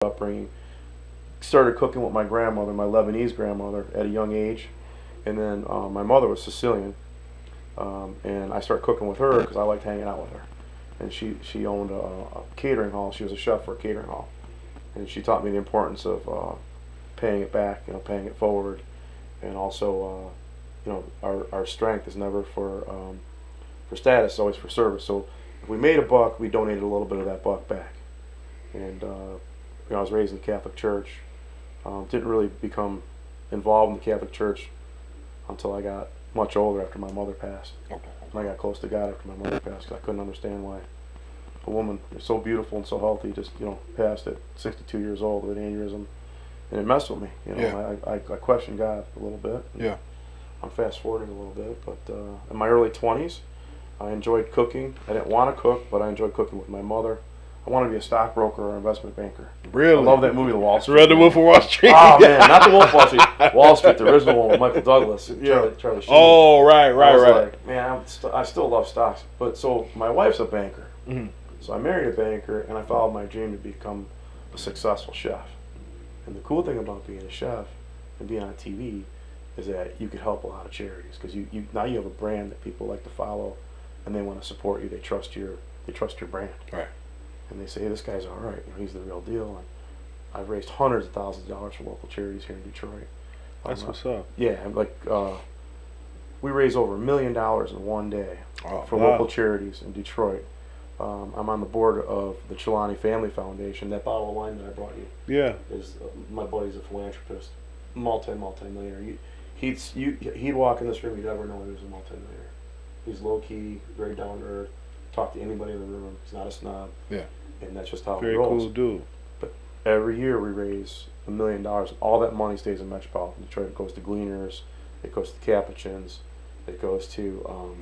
upbringing. Started cooking with my grandmother, my Lebanese grandmother, at a young age, and then my mother was Sicilian, and I started cooking with her because I liked hanging out with her. And she owned a catering hall. She was a chef for a catering hall, and she taught me the importance of paying it back, paying it forward, and also our strength is never for status, it's always for service. So if we made a buck, we donated a little bit of that buck back. And I was raised in the Catholic Church. Didn't really become involved in the Catholic Church until I got much older, after my mother passed. Okay. And I got close to God after my mother passed, because I couldn't understand why a woman is so beautiful and so healthy just passed at 62 years old with an aneurysm, and it messed with me. Yeah. I questioned God a little bit. Yeah. I'm fast forwarding a little bit, but in my early 20s, I enjoyed cooking. I didn't want to cook, but I enjoyed cooking with my mother. I wanted to be a stockbroker or investment banker. Really? I love that movie, The Wall Street. Read The Wolf of Wall Street. Oh man, not The Wolf of Wall Street. Wall Street, the original one with Michael Douglas. Yeah. Charlie Sheen. Oh, right. I was like, man, I still love stocks. But so my wife's a banker. Mm-hmm. So I married a banker, and I followed my dream to become a successful chef. And the cool thing about being a chef and being on TV is that you could help a lot of charities, because now you have a brand that people like to follow, and they want to support you. They trust your brand. Right. And they say, hey, this guy's all right. He's the real deal. And I've raised hundreds of thousands of dollars for local charities here in Detroit. That's what's up. Yeah, we raised over $1 million in one day for wow. local charities in Detroit. I'm on the board of the Chilani Family Foundation. That bottle of wine that I brought you Yeah. is my buddy's a philanthropist, multi-millionaire. He'd walk in this room, you'd never know he was a multi-millionaire. He's low-key, very down-to-earth, talk to anybody in the room. He's not a snob. Yeah. And that's just how Very it rolls. cool dude. But every year we raise $1 million. All that money stays in Metropolitan Detroit. It goes to Gleaners. It goes to Capuchins. It goes to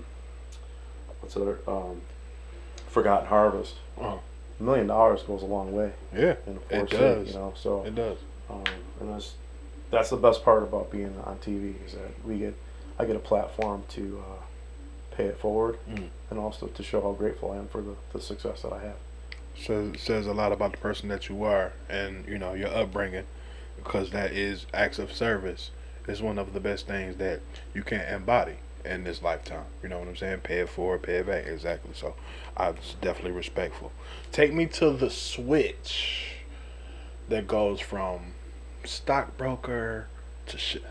Forgotten Harvest. Oh. $1 million goes a long way. Yeah. In a It poor does. city, so It does. and that's the best part about being on TV, is that I get a platform to pay it forward, and also to show how grateful I am for the success that I have. So it says a lot about the person that you are, and your upbringing, because that is acts of service is one of the best things that you can embody in this lifetime. You know what I'm saying? Pay it forward, pay it back. Exactly. So I'm definitely respectful. Take me to the switch that goes from stockbroker to chef.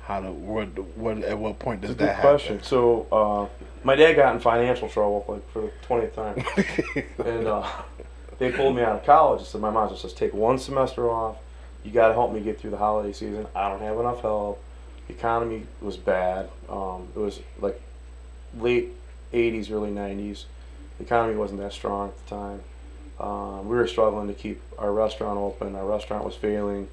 At what point does that happen? Good question. So my dad got in financial trouble for the 20th time, and they pulled me out of college. And said, my mom just says, take one semester off. You got to help me get through the holiday season. I don't have enough help. The economy was bad. It was like late 80s, early 90s. The economy wasn't that strong at the time. We were struggling to keep our restaurant open. Our restaurant was failing.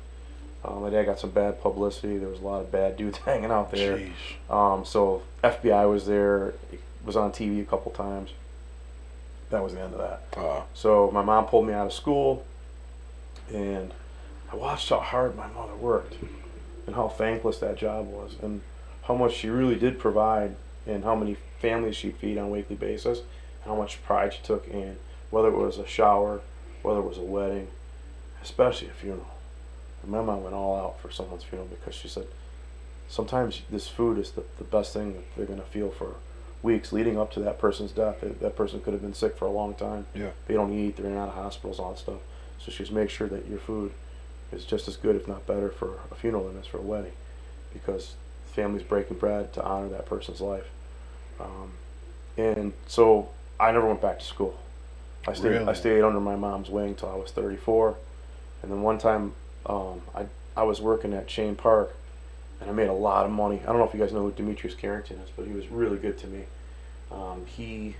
My dad got some bad publicity. There was a lot of bad dudes hanging out there. So FBI was there. It was on TV a couple times. That was the end of that. So my mom pulled me out of school, and I watched how hard my mother worked, and how thankless that job was, and how much she really did provide, and how many families she feed on a weekly basis, and how much pride she took in, whether it was a shower, whether it was a wedding, especially a funeral. And my mom went all out for someone's funeral, because she said sometimes this food is the best thing that they're going to feel for weeks leading up to that person's death. That person could have been sick for a long time. Yeah. They don't eat, they're in and out of hospitals, all that stuff. So she just makes sure that your food is just as good, if not better, for a funeral than it is for a wedding, because the family's breaking bread to honor that person's life. And so I never went back to school. I stayed under my mom's wing until I was 34, and then one time I was working at Cheyne Park, and I made a lot of money. I don't know if you guys know who Demetrius Carrington is, but he was really good to me. He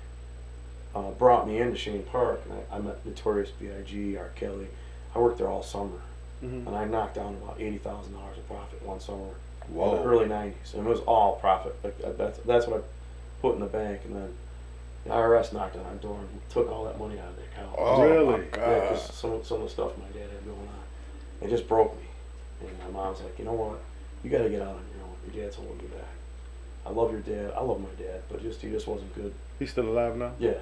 brought me into Cheyne Park, and I met Notorious B.I.G., R. Kelly. I worked there all summer, and I knocked down about $80,000 of profit one summer in the early 90s, and it was all profit. Like that's what I put in the bank, and then the IRS knocked on our door and took all that money out of the account. Oh, really? My God. Yeah, because some of the stuff my dad had going on, it just broke me. And my mom's like, you know what? You got to get out on your own. Your dad's holding you back. I love your dad. I love my dad, but he just wasn't good. He's still alive now? Yeah.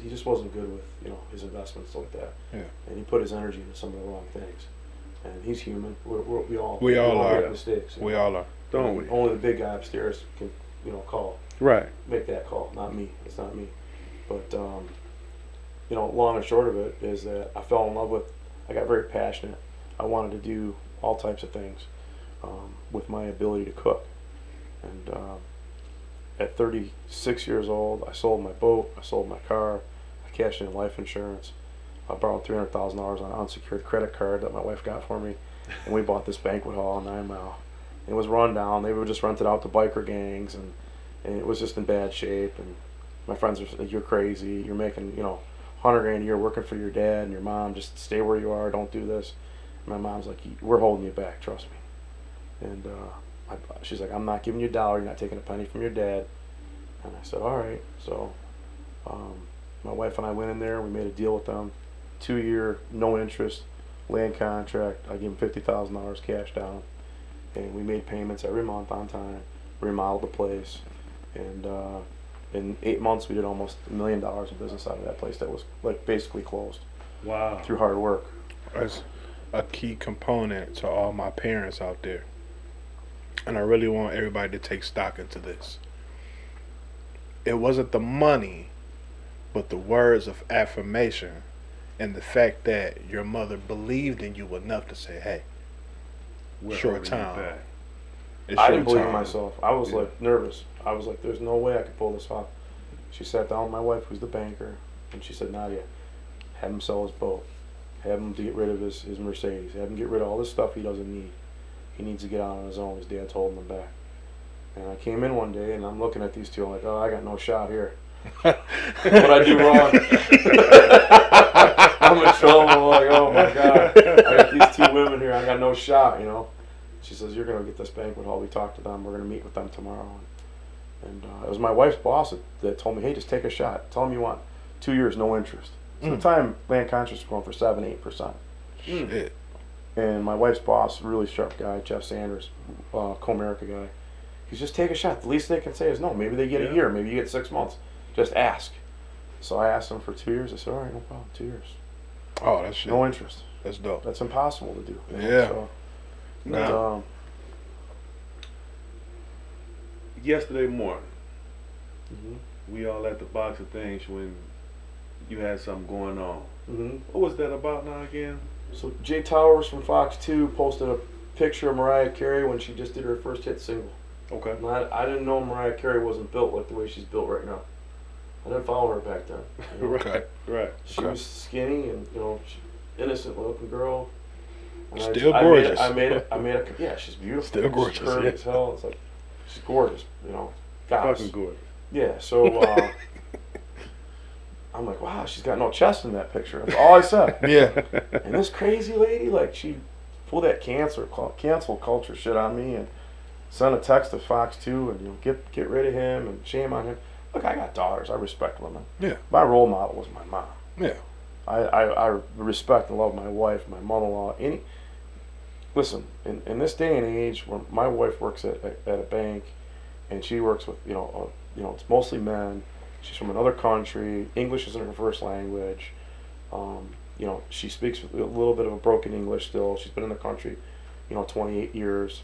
he just wasn't good with his investments like that. Yeah. And he put his energy into some of the wrong things. And he's human. We all are. make mistakes. We all are. Don't we? Only the big guy upstairs can call. Right. Make that call, not me. It's not me. But long and short of it is that I fell in love with. I got very passionate. I wanted to do all types of things with my ability to cook. And at 36 years old, I sold my boat. I sold my car. I cashed in life insurance. I borrowed $300,000 on an unsecured credit card that my wife got for me, and we bought this banquet hall in 9 Mile. It was run down. They were just rented out to biker gangs, and it was just in bad shape. And my friends were like, "You're crazy. You're making $100,000 a year working for your dad and your mom. Just stay where you are. Don't do this." And my mom's like, "We're holding you back. Trust me." And she's like, "I'm not giving you a dollar. You're not taking a penny from your dad." And I said, "All right." So my wife and I went in there. We made a deal with them. 2-year, no interest, land contract. I gave them $50,000 cash down. And we made payments every month on time, remodeled the place. And in 8 months, we did almost $1 million in business out of that place that was basically closed. Wow. Through hard work. That's a key component to all my parents out there. And I really want everybody to take stock into this. It wasn't the money, but the words of affirmation and the fact that your mother believed in you enough to say, "Hey, We're short holding you time. back. It's I short didn't believe in time." myself. I was nervous. I was like, "There's no way I could pull this off." She sat down with my wife, who's the banker, and she said, "Nadia, have him sell his boat. Have him to get rid of his Mercedes. Have him get rid of all this stuff he doesn't need. He needs to get out on his own. His dad's holding him back." And I came in one day, and I'm looking at these two. I'm like, "Oh, I got no shot here. What I do wrong?" I'm in trouble. I'm like, "Oh my God, I got these two women here. I got no shot." She says, "You're gonna get this banquet hall. We talked to them. We're gonna meet with them tomorrow." And it was my wife's boss that told me, "Hey, just take a shot. Tell them you want 2 years, no interest." So at the time, land contracts were going for 7-8%. Shit. And my wife's boss, really sharp guy, Jeff Sanders, Comerica guy. He's just take a shot. The least they can say is no. Maybe they get a year. Maybe you get 6 months. Just ask. So I asked him for 2 years. I said, "All right, no problem. 2 years. Oh, that's shit. No interest." That's dope. That's impossible to do. Yeah. So, Now, yesterday morning, we all at the box of things when you had something going on. What was that about now again? So Jay Towers from Fox 2 posted a picture of Mariah Carey when she just did her first hit single. Okay. And I didn't know Mariah Carey wasn't built like the way she's built right now. I didn't follow her back then. Right. Right. She was skinny and innocent looking girl. And Still gorgeous. I made a yeah, she's beautiful. Still gorgeous, She's curvy yeah. as hell. It's like she's gorgeous. Goddess. Fucking good. Yeah. So I'm like, wow, she's got no chest in that picture. That's all I said. Yeah. And this crazy lady, she pulled that cancel culture shit on me and sent a text to Fox 2 and get rid of him and shame on him. Look, I got daughters. I respect women. Yeah. My role model was my mom. Yeah. I respect and love my wife, my mother-in-law. Listen, in this day and age, where my wife works at a bank, and she works with it's mostly men. She's from another country. English isn't her first language. She speaks with a little bit of a broken English still. She's been in the country, 28 years.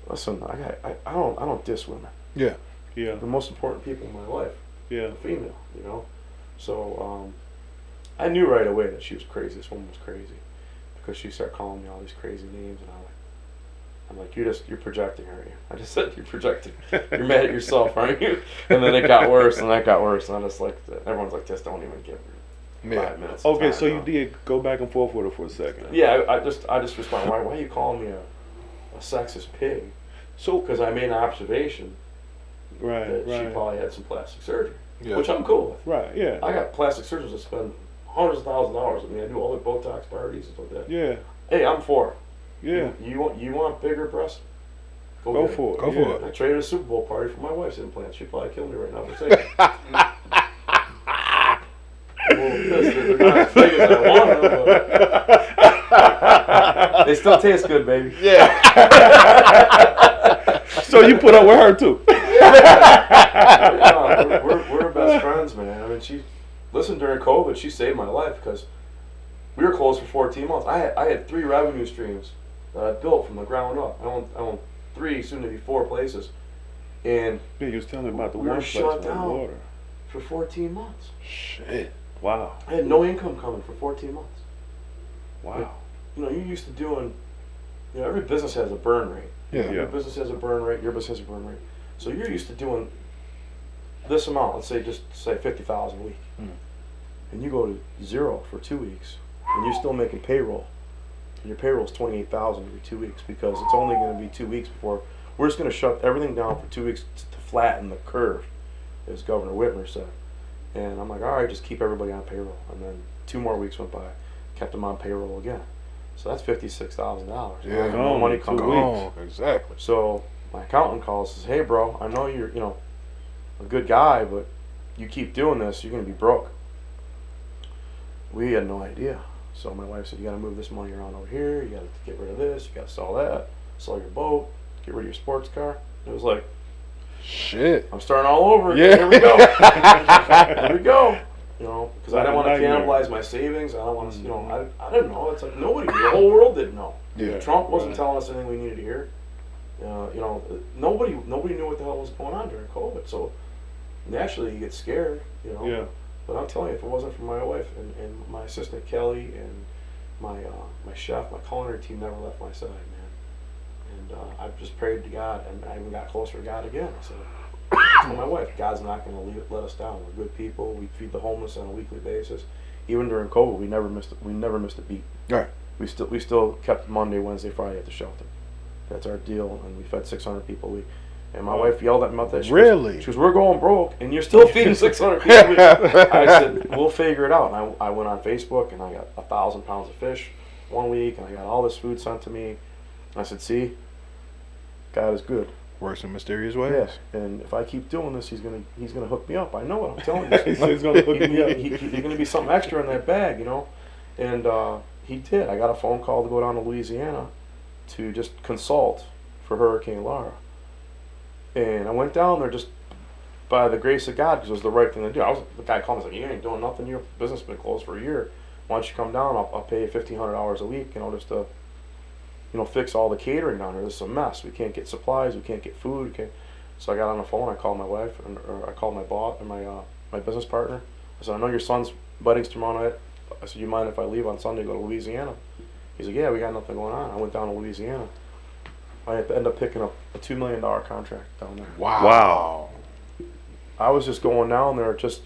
Listen, I don't diss women. Yeah. Yeah. The most important people in my life, Yeah. a female, So I knew right away that she was crazy. This woman was crazy because she started calling me all these crazy names, and I'm like, you're projecting, aren't you? I just said you're projecting. You're mad at yourself, aren't you? And then it got worse, and that got worse, and I just everyone's like, just don't even give her 5 minutes. of Okay, time, so you did go back and forth with her for a second. Yeah, I just responded. Why are you calling me a sexist pig? So, Because I made an observation right, that she right, probably had some plastic surgery, Yeah. which I'm cool with. right, yeah, I got plastic surgeons that spend hundreds of thousands of dollars. I do all their Botox parties and stuff like that. yeah, Hey, I'm for it. yeah. You want bigger breasts? Go get for it. Go yeah. for it. I traded a Super Bowl party for my wife's implant. She'd probably kill me right now for saying it. I'm a little pissed that they're not as big as I want them, but they still taste good, baby. Yeah. So you put up with her too. Yeah, we're best friends, man. listen, during COVID, she saved my life because we were closed for 14 months. I had 3 revenue streams that I built from the ground up. I own 3, soon to be 4 places, and Yeah, you was telling me about the we one were place shut on the down water. for 14 months. Shit. Wow. I had no income coming for 14 months. Wow. You know, you're used to doing. You know, every business has a burn rate. Yeah. Your business has a burn rate. Your business has a burn rate. So you're used to doing this amount. Let's say just say 50,000 a week, and you go to 0 for 2 weeks, and you're still making payroll. And your payroll's 28,000 every 2 weeks because it's only going to be 2 weeks before we're just going to shut everything down for 2 weeks to flatten the curve, as Governor Whitmer said. And I'm like, all right, just keep everybody on payroll. And then 2 more weeks went by, kept them on payroll again. So that's $56,000. Yeah. No money comes. Oh, exactly. So my accountant calls and says, hey, bro, I know you're, a good guy, but you keep doing this, you're going to be broke. We had no idea. So my wife said, you got to move this money around over here. You got to get rid of this. You got to sell that. Sell your boat. Get rid of your sports car. It was like, shit. I'm starting all over again. Yeah. Here we go. Here we go. Because I didn't want to Nightmare. cannibalize my savings. I don't want to, I didn't know. It's like nobody, the whole world didn't know. Yeah. Trump wasn't Right. telling us anything we needed to hear. Nobody knew what the hell was going on during COVID. So naturally, you get scared. Yeah. But I'm telling you, if it wasn't for my wife and my assistant Kelly and my chef, my culinary team never left my side, man. And I've just prayed to God, and I even got closer to God again. I said, I told my wife, God's not going to let us down. We're good people. We feed the homeless on a weekly basis. Even during COVID, we never missed a beat. Right. We still kept Monday, Wednesday, Friday at the shelter. That's our deal, and we fed 600 people a week. And my wife yelled at me about that. She goes, we're going broke, and you're still feeding 600 people a week. I said, we'll figure it out. And I went on Facebook, and I got 1,000 pounds of fish one week, and I got all this food sent to me. And I said, see, God is good. Works in mysterious ways. Yes, and if I keep doing this, he's gonna hook me up. I know it. I'm telling you. He said he's gonna hook me up. He's gonna be something extra in that bag, And he did. I got a phone call to go down to Louisiana to just consult for Hurricane Laura. And I went down there just by the grace of God because it was the right thing to do. The guy called me and said, you ain't doing nothing. Your business has been closed for a year. Why don't you come down? I'll pay you $1,500 a week, just to, fix all the catering down here. This is a mess. We can't get supplies. We can't get food. So I got on the phone. I called my wife, or I called my boss and my business partner. I said, I know your son's wedding's tomorrow night. I said, you mind if I leave on Sunday and go to Louisiana? He's like, yeah, we got nothing going on. I went down to Louisiana. I had to end up picking up a $2 million contract down there. Wow. I was just going down there just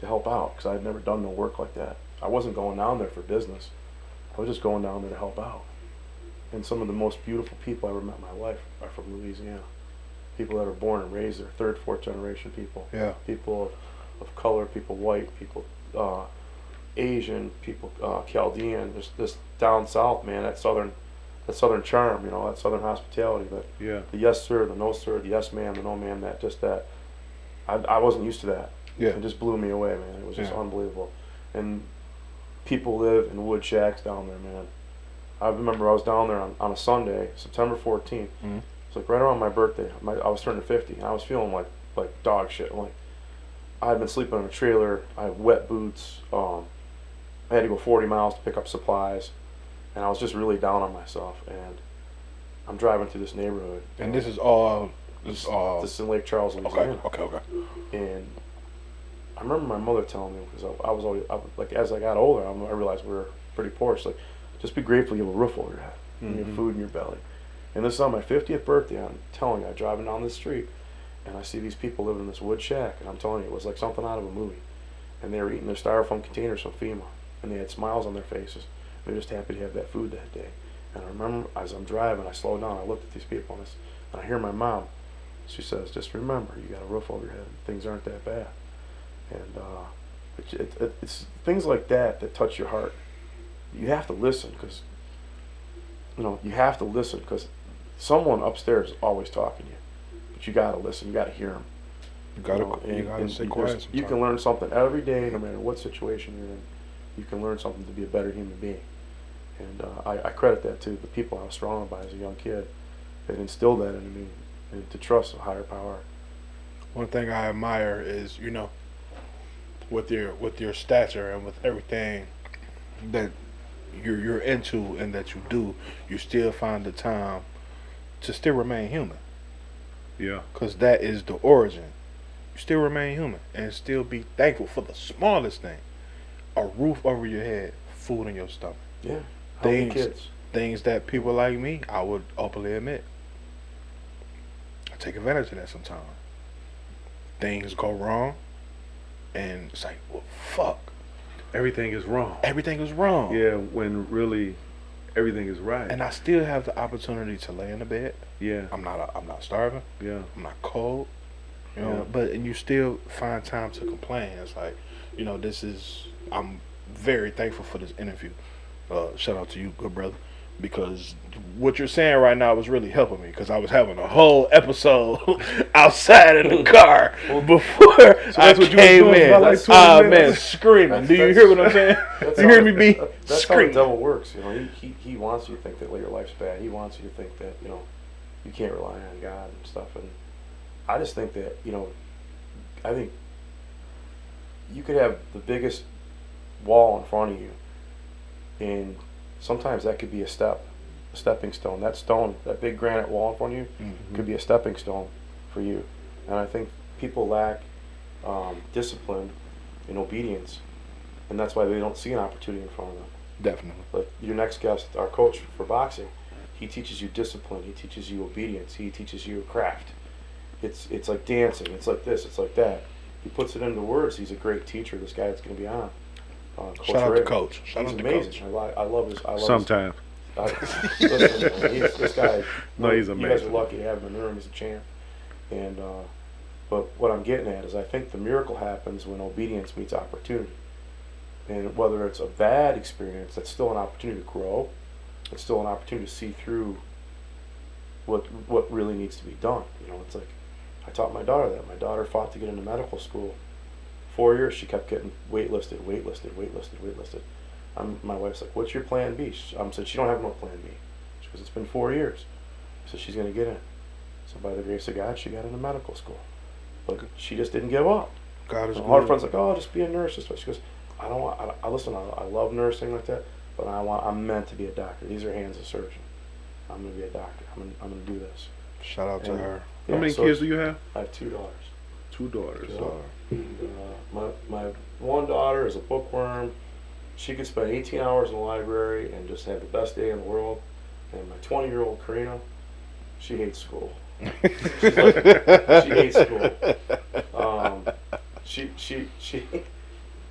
to help out because I had never done no work like that. I wasn't going down there for business. I was just going down there to help out. And some of the most beautiful people I ever met in my life are from Louisiana. People that are born and raised there, 3rd, 4th generation people. Yeah. People of color, people white, people Asian, people Chaldean. Just this down south, man. That southern charm, that southern hospitality. Yeah. The yes sir, the no sir, the yes ma'am, the no ma'am. That I wasn't used to that. Yeah. It just blew me away, man. It was just Yeah. unbelievable. And people live in wood shacks down there, man. I remember I was down there on a Sunday, September 14th. Mm-hmm. It's like right around my birthday. I was turning 50, and I was feeling like dog shit. Like I had been sleeping in a trailer. I had wet boots. I had to go 40 miles to pick up supplies, and I was just really down on myself. And I'm driving through this neighborhood. And this is all. This is in Lake Charles, Louisiana. Okay. And I remember my mother telling me, because I was always, as I got older, I realized we were pretty poor. She's like, just be grateful you have a roof over your head and you have food in your belly. And this is on my 50th birthday. I'm telling you, I'm driving down the street and I see these people living in this wood shack, and I'm telling you, it was like something out of a movie. And they were eating their styrofoam containers from FEMA, and they had smiles on their faces. They're just happy to have that food that day. And I remember as I'm driving, I slowed down, I looked at these people, and I hear my mom. She says, just remember, you got a roof over your head. Things aren't that bad. And it's things like that touch your heart. You have to listen because, someone upstairs is always talking to you. But you got to listen. You got to hear them. You gotta stay quiet. You can learn something every day, no matter what situation you're in. You can learn something to be a better human being. And I credit that to the people I was surrounded by as a young kid that instilled that into me, and to trust a higher power. One thing I admire is, with your stature and with everything that you're into and that you do, you still find the time to still remain human. Yeah. Because that is the origin. You still remain human and still be thankful for the smallest thing: a roof over your head, food in your stomach. Yeah. Healthy Things, kids. things that people like me, I would openly admit, I take advantage of that sometimes. Things go wrong, and it's like, well, fuck, Everything is wrong. everything is wrong. Yeah, when really everything is right. And I still have the opportunity to lay in the bed. Yeah. I'm not starving. Yeah. I'm not cold. You know, Yeah. but and you still find time to complain. It's like, I'm very thankful for this interview. Shout out to you, good brother, because what you're saying right now was really helping me, because I was having a whole episode outside in the car before I that's what you came was doing in. for like 20 Man, minutes? screaming. Do you hear what I'm saying? That's You hear me be That's how the screaming? devil works. You know, he wants you to think that your life's bad. He wants you to think that you can't rely on God and stuff. And I just think that I think you could have the biggest wall in front of you, and sometimes that could be a stepping stone. That stone, that big granite wall in front of you, could be a stepping stone for you. And I think people lack discipline and obedience, and that's why they don't see an opportunity in front of them. Definitely. Like your next guest, our coach for boxing, he teaches you discipline. He teaches you obedience. He teaches you craft. It's like dancing. It's like this. It's like that. He puts it into words. He's a great teacher. This guy that's going to be on. Coach Shout out to Reagan. Coach. Shout He's out to amazing. Coach. I love his. Sometimes. Listen, man, this guy. No, he's You guys are amazing. lucky to have him in the room. He's a champ. And but what I'm getting at is, I think the miracle happens when obedience meets opportunity. And whether it's a bad experience, that's still an opportunity to grow. It's still an opportunity to see through what really needs to be done. It's like I taught my daughter that. My daughter fought to get into medical school. 4 years she kept getting waitlisted. My wife's like, "What's your plan B?" I said, "She don't have no plan B." She goes, "It's been 4 years." So she's gonna get in. So by the grace of God, she got into medical school. But she just didn't give up. God is So our good. friends like, "Oh, just be a nurse." She goes, "I don't want. I listen. I love nursing like that, but I'm meant to be a doctor. These are hands of surgeon. I'm gonna be a doctor. I'm gonna do this." Shout out to And, her. How many so kids do you have? I have 2 daughters. 2 daughters. And, my one daughter is a bookworm. She could spend 18 hours in the library and just have the best day in the world. And my 20-year-old Karina, she hates school. She's like, she hates school.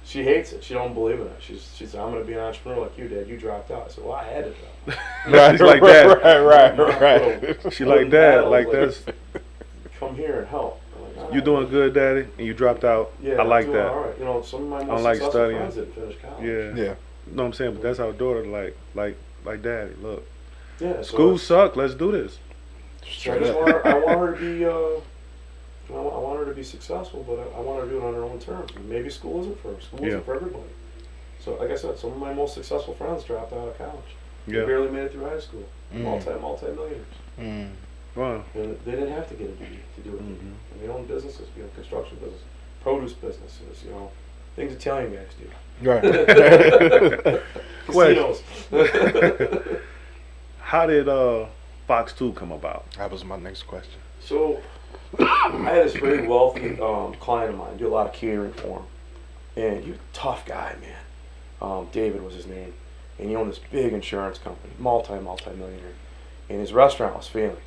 She hates it. She don't believe in it. She's I'm gonna be an entrepreneur like you, Dad. You dropped out. I said, well, I had to drop. Right, She's like that. Right. She like that. Like that's. Come here and help. I'm like, You doing good, Daddy, and you dropped out. Yeah, I like I'm doing that. all right. Some of my I most like successful studying. friends didn't finish college. Yeah. Yeah. No, I'm saying, but that's our daughter. Like Daddy. Look, Yeah. So school suck. Let's do this. So I want her to be. I want her to be successful, but I want her to do it on her own terms. Maybe school isn't for her. School isn't for everybody. So, like I said, some of my most successful friends dropped out of college. They Yeah. barely made it through high school. Mm. Multi-millionaires. Mm. Wow. And they didn't have to get a degree to do it. Mhm. And they own businesses, construction business, produce businesses, things Italian guys do. Right. Casinos. How did Fox 2 come about? That was my next question. So, I had this very wealthy client of mine, do a lot of catering for him. And he was a tough guy, man. David was his name. And he owned this big insurance company, multi-millionaire. And his restaurant was failing.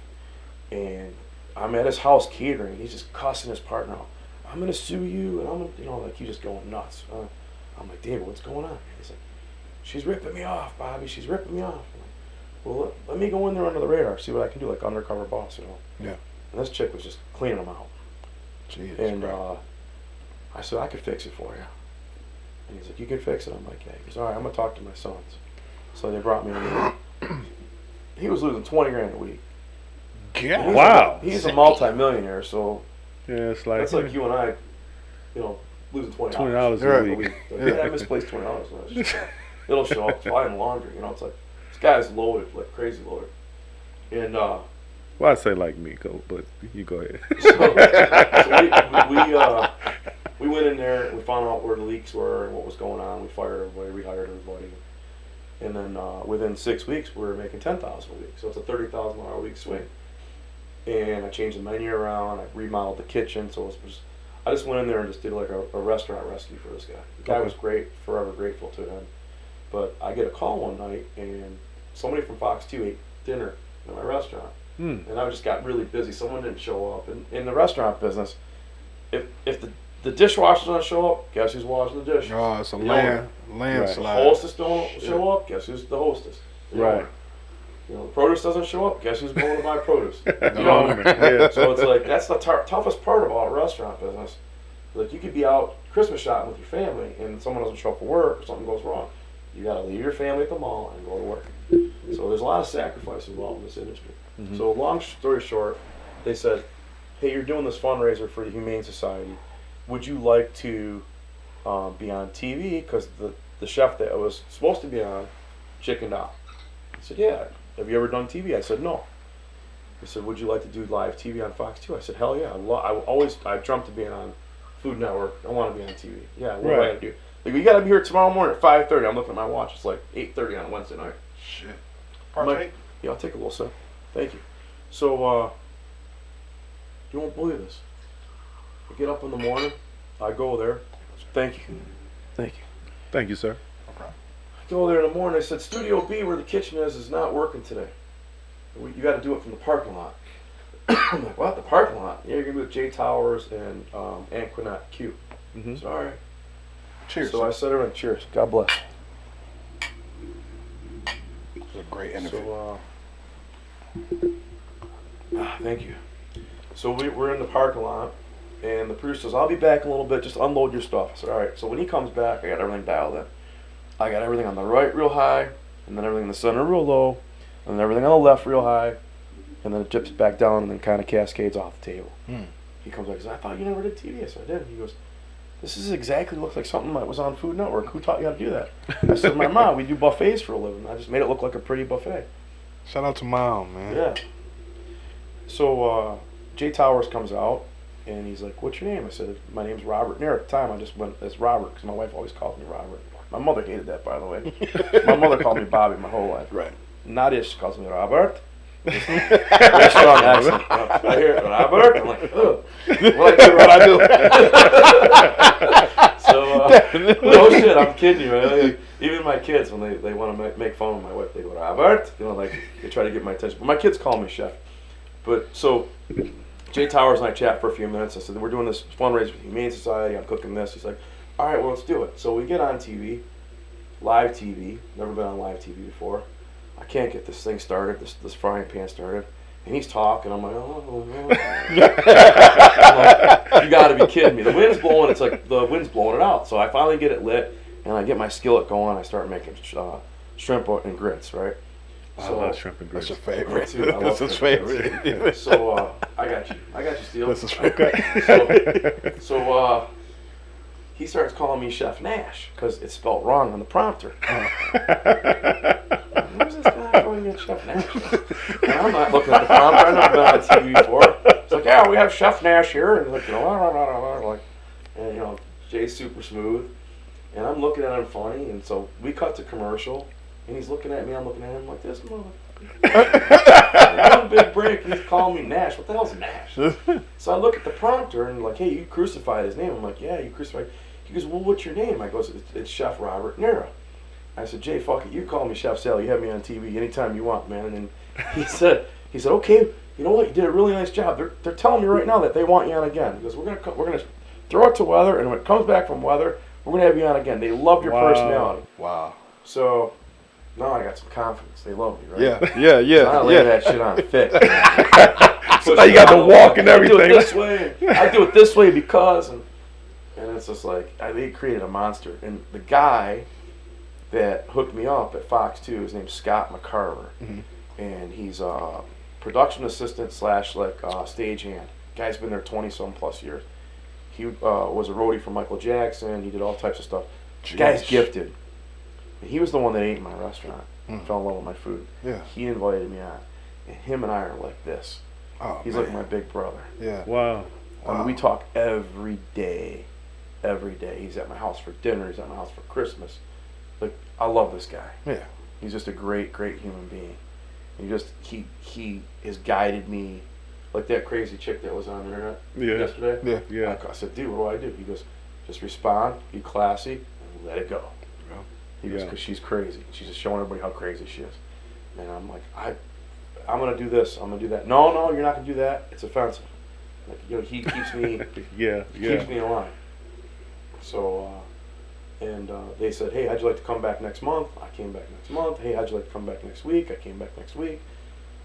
And I'm at his house catering, and he's just cussing his partner out. "I'm going to sue you," and I'm going to, like, he's just going nuts. I'm like, "David, what's going on?" He's like, "She's ripping me off, Bobby. She's ripping me off." I'm like, "Well, let me go in there under the radar, see what I can do, like undercover boss, Yeah. And this chick was just cleaning them out. Jesus. And Christ. I said, "I could fix it for you." And he's like, "You can fix it?" I'm like, "Yeah." He goes, "All right, I'm going to talk to my sons." So they brought me in. He was losing 20 grand a week. Yeah. Wow. He's a multi-millionaire, so Yeah, it's like, that's like you and I, losing $20. $20 a Right. week. Like, I misplaced $20. It'll show up. It's buying laundry. It's like this guy's loaded, like crazy loaded. And Well, I say like me, but you go ahead. so we went in there and we found out where the leaks were and what was going on. We fired everybody, rehired everybody. And then within 6 weeks, we were making $10,000 a week. So it's a $30,000 a week swing. And I changed the menu around. I remodeled the kitchen. So I just went in there and just did like a restaurant rescue for this guy. The guy was great, forever grateful to him. But I get a call one night, and somebody from Fox 2 ate dinner in my restaurant. And I just got really busy. Someone didn't show up. And in the restaurant business, if the dishwasher doesn't show up, guess who's washing the dishes? Oh, it's a landslide. landslide. Hostess don't show up, guess who's the hostess? Right. You know, the produce doesn't show up, guess who's going to buy produce? You The know? owner. Yeah. So it's like, that's the toughest part about restaurant business. Like, you could be out Christmas shopping with your family, and someone doesn't show up for work, or something goes wrong. You got to leave your family at the mall and go to work. So there's a lot of sacrifice involved in this industry. So long story short, they said, hey, you're doing this fundraiser for the Humane Society. Would you like to be on TV? Because the chef that was supposed to be on chickened out. I said, yeah. Have you ever done TV? I said, no. He said, would you like to do live TV on Fox 2? I said, hell yeah. I dreamt of being on Food Network. I want to be on TV. Yeah, what do I got to do? Like, you got to be here tomorrow morning at 5:30. I'm looking at my watch. It's like 8:30 on Wednesday night. Shit. I'm Partake? like, yeah, I'll take a little sip. Thank you. So, you won't believe this. I get up in the morning. I go there. Thank you. Thank you. Thank you, sir. I go there in the morning. They said, Studio B, where the kitchen is not working today. You got to do it from the parking lot. I'm like, what? The parking lot? Yeah, you're going to be with Jay Towers and Anquinette Q. I said, all right. Cheers. So I said, everyone, cheers. God bless. It was a great interview. So, thank you. So we're in the parking lot, and the producer says, I'll be back in a little bit, just unload your stuff. I said, all right. So when he comes back, I got everything dialed in. I got everything on the right real high, and then everything in the center real low, and then everything on the left real high, and then it dips back down and then kind of cascades off the table. He comes back and says, I thought you never did TV. I said, I did. He goes, this is exactly looks like something that was on Food Network. Who taught you how to do that? I said, my mom. We do buffets for a living. I just made it look like a pretty buffet. Shout out to Mom, man. Yeah. So Jay Towers comes out, and he's like, what's your name? I said, my name's Robert. And there at the time, I just went as Robert, because my wife always called me Robert. My mother hated that, by the way. My mother called me Bobby my whole life. Right. Nadia, she calls me Robert. Very strong accent. I hear Robert. I'm like, oh, what I do. So, no shit, I'm kidding you, man. Like, even my kids, when they want to make fun of my wife, they go, Robert. You know, like, they try to get my attention. But my kids call me chef. But so, Jay Towers and I chat for a few minutes. I said, we're doing this fundraiser for the Humane Society. I'm cooking this. He's like, all right, well, let's do it. So we get on TV, live TV. Never been on live TV before. I can't get this thing started, this frying pan started. And he's talking. I'm like, oh. I'm like, you got to be kidding me. The wind's blowing. It's like the wind's blowing it out. So I finally get it lit, and I get my skillet going. I start making shrimp and grits, right? I love shrimp and grits. That's your favorite. Too. I love That's his shrimp and favorite. grits. So I got you, Steele. That's his favorite. So he starts calling me Chef Nash because it's spelled wrong on the prompter. Who's this guy calling me Chef Nash? And I'm not looking at the prompter. I've never been on TV before. It's like, yeah, we have Chef Nash here, and like, and Jay's super smooth, and I'm looking at him funny, and so we cut to commercial, and he's looking at me. I'm looking at him like this motherfucker. One big break, and he's calling me Nash. What the hell's Nash? So I look at the prompter and like, hey, you crucified his name. I'm like, yeah, you crucified. He goes, well, what's your name? I goes, it's Chef Robert Nero. I said, Jay, fuck it. You call me Chef Sal. You have me on TV anytime you want, man. And then he said, okay, you know what? You did a really nice job. They're telling me right now that they want you on again. He goes, we're gonna throw it to weather, and when it comes back from weather, we're gonna have you on again. They love your personality. Wow. So now I got some confidence. They love me, right? Yeah. I lay that shit on thick. So now you got to walk and everything. I do it this way. I do it this way because, and it's just like they created a monster. And the guy that hooked me up at Fox 2, his name's Scott McCarver, and he's a production assistant / stagehand. Guy's been there 20-some plus years. He was a roadie for Michael Jackson. He did all types of stuff. The guy's gifted. He was the one that ate in my restaurant. Fell in love with my food. Yeah. He invited me on, and him and I are like this. Oh, He's man. like my big brother. Yeah. Wow. I mean, we talk every day. every day. He's at my house for dinner. He's at my house for Christmas. Like, I love this guy. Yeah. He's just a great, great human being. He has guided me, like that crazy chick that was on the internet yesterday. Yeah. I said, dude, what do I do? He goes, just respond, be classy, and let it go. Yeah. He goes, because she's crazy. She's just showing everybody how crazy she is. And I'm like, I'm gonna do this. I'm gonna do that. No, you're not gonna do that. It's offensive. Like, you know, he keeps me. Keeps me in line. So, they said, hey, how'd you like to come back next month? I came back next month. Hey, how'd you like to come back next week? I came back next week.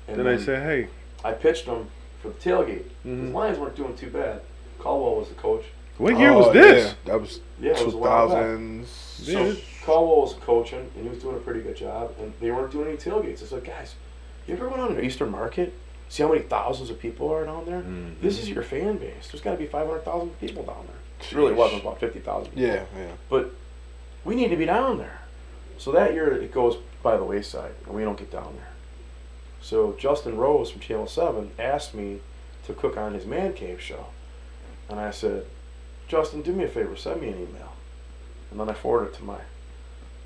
And then they said, hey. I pitched them for the tailgate. The Lions weren't doing too bad. Caldwell was the coach. What year was this? Yeah. That was it was a while back. 2000s. So Caldwell was coaching, and he was doing a pretty good job, and they weren't doing any tailgates. I said, guys, you ever went on an Eastern Market? See how many thousands of people are down there? Mm-hmm. This is your fan base. There's got to be 500,000 people down there. It really wasn't, about 50,000 people. Yeah. But we need to be down there. So that year it goes by the wayside, and we don't get down there. So Justin Rose from Channel 7 asked me to cook on his Man Cave show. And I said, Justin, do me a favor, send me an email. And then I forwarded it to my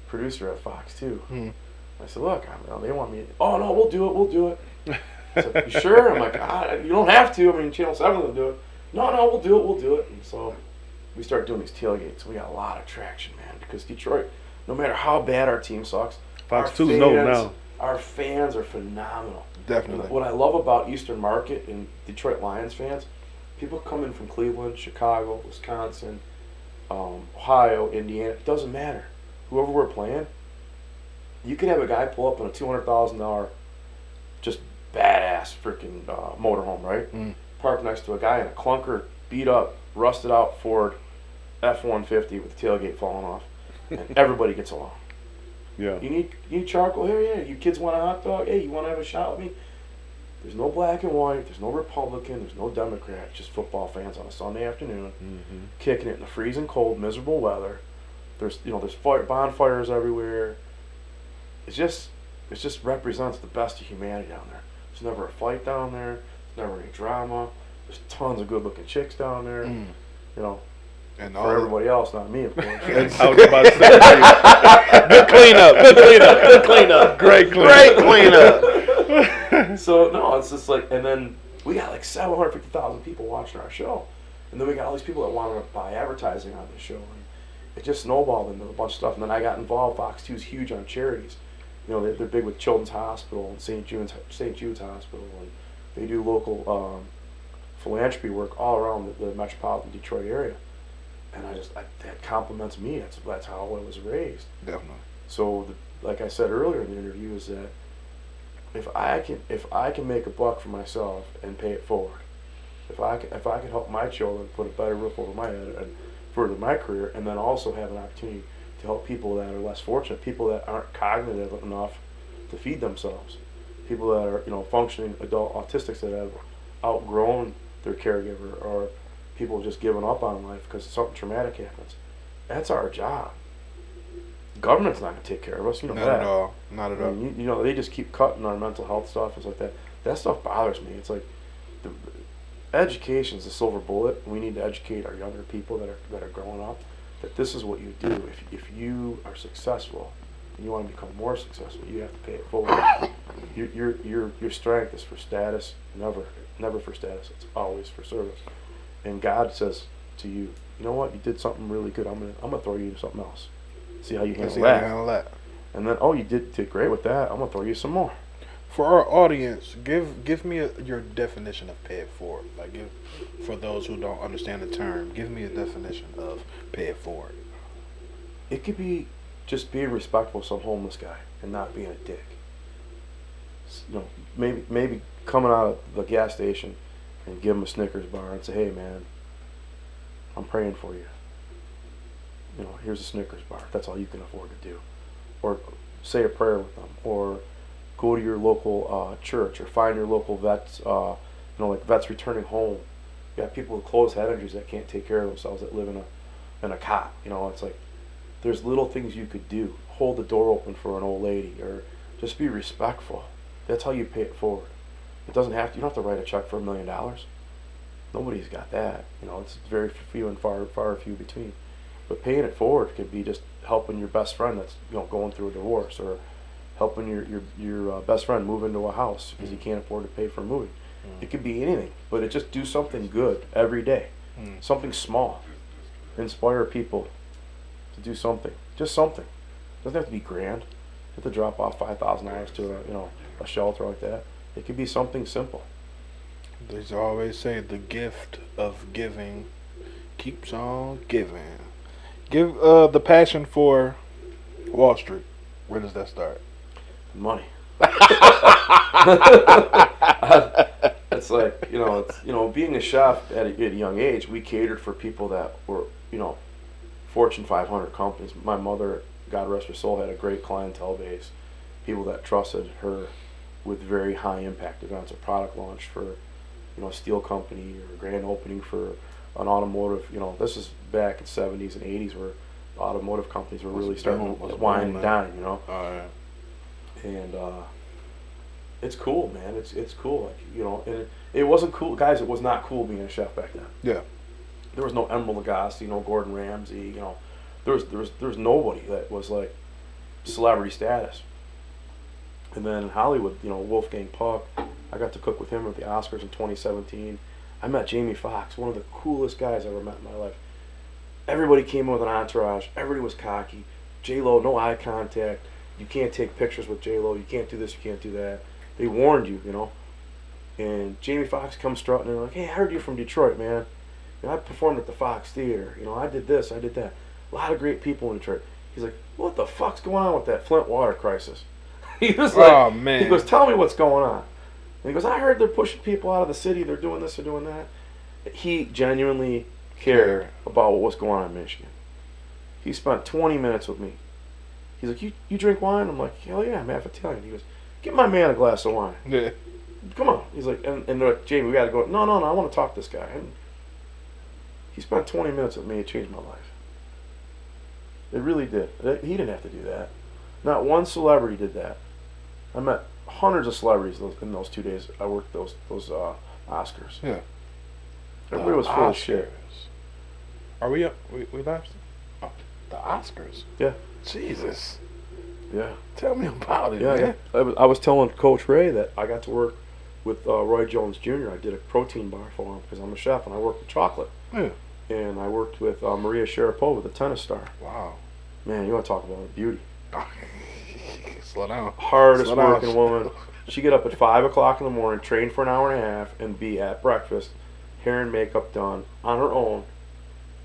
producer at Fox 2. I said, look, they want me. Oh, no, we'll do it. I said, you sure? I'm like, you don't have to. I mean, Channel 7 will do it. No, we'll do it. And so we started doing these tailgates. We got a lot of traction, man, because Detroit, no matter how bad our team sucks, Fox 2's known now. Our fans are phenomenal. Definitely. What I love about Eastern Market and Detroit Lions fans, people come in from Cleveland, Chicago, Wisconsin, Ohio, Indiana. It doesn't matter. Whoever we're playing, you could have a guy pull up in a $200,000 just badass freaking motorhome, right? Park next to a guy in a clunker, beat up, rusted out Ford F-150 with the tailgate falling off, and everybody gets along. Yeah. You need charcoal here? Yeah. You kids want a hot dog? Hey, you want to have a shot with me? There's no black and white. There's no Republican. There's no Democrat. Just football fans on a Sunday afternoon, kicking it in the freezing cold, miserable weather. There's bonfires everywhere. It just represents the best of humanity down there. There's never a fight down there. There's never any drama. There's tons of good-looking chicks down there. You know. And for everybody else, not me, of course. I was about to say, good cleanup. Great cleanup. So, no, it's just like, and then we got like 750,000 people watching our show. And then we got all these people that want to buy advertising on the show. And it just snowballed into a bunch of stuff. And then I got involved. Fox 2 is huge on charities. You know, they're big with Children's Hospital and St. Jude's Hospital. And they do local philanthropy work all around the metropolitan Detroit area. And that compliments me. That's how I was raised. Definitely. So, like I said earlier in the interview, is that if I can make a buck for myself and pay it forward, if I can help my children put a better roof over my head and further my career, and then also have an opportunity to help people that are less fortunate, people that aren't cognitive enough to feed themselves, people that are functioning adult autistics that have outgrown their caregiver, or people have just given up on life because something traumatic happens. That's our job. Government's not going to take care of us. You know Not that. at all. Not at all. I mean, they just keep cutting our mental health stuff and stuff like that. That stuff bothers me. It's like education's the silver bullet. We need to educate our younger people that are growing up that this is what you do. If you are successful and you want to become more successful, you have to pay it forward. Your strength is for status, never for status. It's always for service. And God says to you, you know what? You did something really good. I'm gonna throw you something else. See how you handle that. And then, you did great with that. I'm gonna throw you some more. For our audience, give me your definition of pay it forward. Like, for those who don't understand the term, give me a definition of pay it forward. It could be just being respectful to some homeless guy and not being a dick. Maybe coming out of the gas station and give him a Snickers bar and say, hey man, I'm praying for you. Here's a Snickers bar. That's all you can afford to do. Or say a prayer with them. Or go to your local church, or find your local vets, like vets returning home. You got people with closed head injuries that can't take care of themselves, that live in a cot. It's like there's little things you could do. Hold the door open for an old lady, or just be respectful. That's how you pay it forward. You don't have to write a check for $1 million. Nobody's got that. You know, it's very few and far few between. But paying it forward could be just helping your best friend that's, you know, going through a divorce, or helping your best friend move into a house because he can't afford to pay for moving. It could be anything, but it just do something good every day, something small, inspire people to do something, just something. It doesn't have to be grand. You have to drop off $5,000 to a shelter like that. It could be something simple. They always say the gift of giving keeps on giving. Give the passion for Wall Street. Where does that start? Money. It's like, being a chef at a young age, we catered for people that were, Fortune 500 companies. My mother, God rest her soul, had a great clientele base. People that trusted her with very high impact events, a product launch for, a steel company, or a grand opening for an automotive. This is back in the 70s and 80s where automotive companies were really starting to wine and dine, And it's cool, man. It's cool, and it wasn't cool, guys. It was not cool being a chef back then. Yeah. There was no Emeril Lagasse, no Gordon Ramsay. There was nobody that was like celebrity status. And then in Hollywood, Wolfgang Puck, I got to cook with him at the Oscars in 2017. I met Jamie Foxx, one of the coolest guys I ever met in my life. Everybody came in with an entourage. Everybody was cocky. J-Lo, no eye contact. You can't take pictures with J-Lo. You can't do this. You can't do that. They warned you, And Jamie Foxx comes strutting and like, hey, I heard you from Detroit, man. I performed at the Fox Theater. I did this. I did that. A lot of great people in Detroit. He's like, what the fuck's going on with that Flint water crisis? He was like, oh, man. He goes, tell me what's going on. And he goes, I heard they're pushing people out of the city. They're doing this. They're doing that. He genuinely cared about what was going on in Michigan. He spent 20 minutes with me. He's like, you drink wine? I'm like, hell yeah, I'm half Italian. He goes, get my man a glass of wine. Yeah. Come on. He's like, and they're like, Jamie, we got to go. No, I want to talk to this guy. And he spent 20 minutes with me. It changed my life. It really did. He didn't have to do that. Not one celebrity did that. I met hundreds of celebrities in those 2 days I worked those Oscars. Yeah. Everybody was full of shit. Are we up? We left? Oh, the Oscars. Yeah. Jesus. Yeah. Tell me about it, yeah, man. Yeah. I was telling Coach Ray that I got to work with Roy Jones Jr. I did a protein bar for him because I'm a chef and I work with chocolate. Yeah. And I worked with Maria Sharapova, the tennis star. Wow. Man, you want to talk about a beauty. Slow down. Hardest working woman. She'd get up at 5 o'clock in the morning, train for an hour and a half, and be at breakfast, hair and makeup done on her own.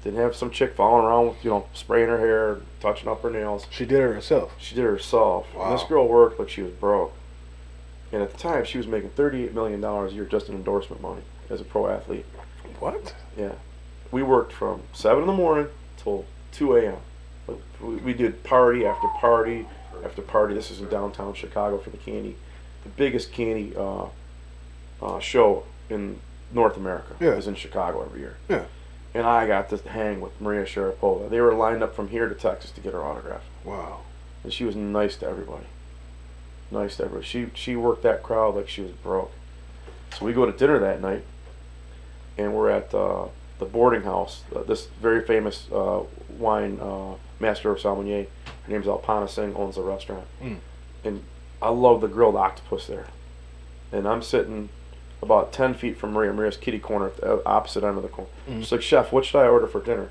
Didn't have some chick following around with, spraying her hair, touching up her nails. She did it herself. She did it herself. Wow. And this girl worked like she was broke. And at the time, she was making $38 million a year just in endorsement money as a pro athlete. What? Yeah. We worked from 7 in the morning till 2 a.m. We did party after party after party. This is in downtown Chicago for the biggest candy show in North America. Yeah. Is in Chicago every year. Yeah. And I got to hang with Maria Sharapova. They were lined up from here to Texas to get her autograph. Wow. And she was nice to everybody. Nice to everybody. She worked that crowd like she was broke. So we go to dinner that night, and we're at the boarding house. This very famous wine master of sommelier. Her name's Alpana Singh, owns the restaurant. And I love the grilled octopus there. And I'm sitting about 10 feet from Maria. Maria's kitty corner at the opposite end of the corner. She's like, Chef, what should I order for dinner?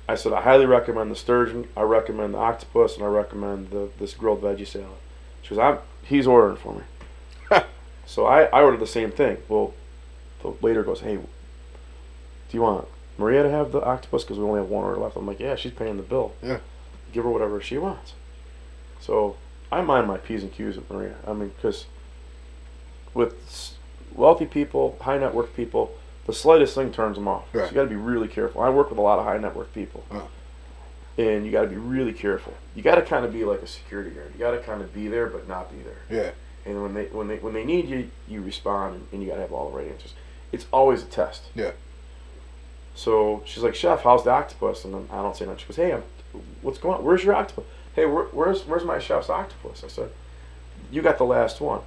I said, I highly recommend the sturgeon, I recommend the octopus, and I recommend this grilled veggie salad. She goes, he's ordering for me. So I ordered the same thing. Well, the waiter goes, hey, do you want Maria to have the octopus? Because we only have one order left. I'm like, yeah, she's paying the bill. Yeah. Give her whatever she wants. So I mind my P's and Q's with Maria. I mean, because with wealthy people, high net worth people, the slightest thing turns them off. Right. So you got to be really careful. I work with a lot of high net worth people. Huh. And you got to be really careful. You got to kind of be like a security guard. You got to kind of be there but not be there. Yeah. And when they need you, you respond, and you got to have all the right answers. It's always a test. Yeah. So she's like, Chef, how's the octopus? And then I don't say nothing. She goes, hey, what's going on? Where's your octopus? Hey, where's my chef's octopus? I said, you got the last one.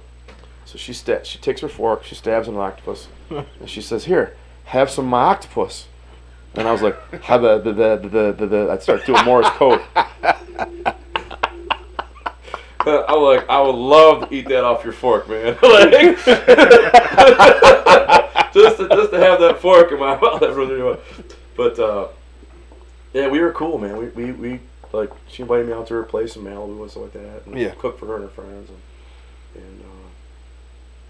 So she takes her fork, she stabs an octopus, and she says, here, have some of my octopus. And I was like, I'd start doing Morse code. I'm like, I would love to eat that off your fork, man. Like, just to have that fork in my mouth. But yeah, we were cool, man. We like, she invited me out to her place in Malibu and stuff like that, and cooked for her and her friends, and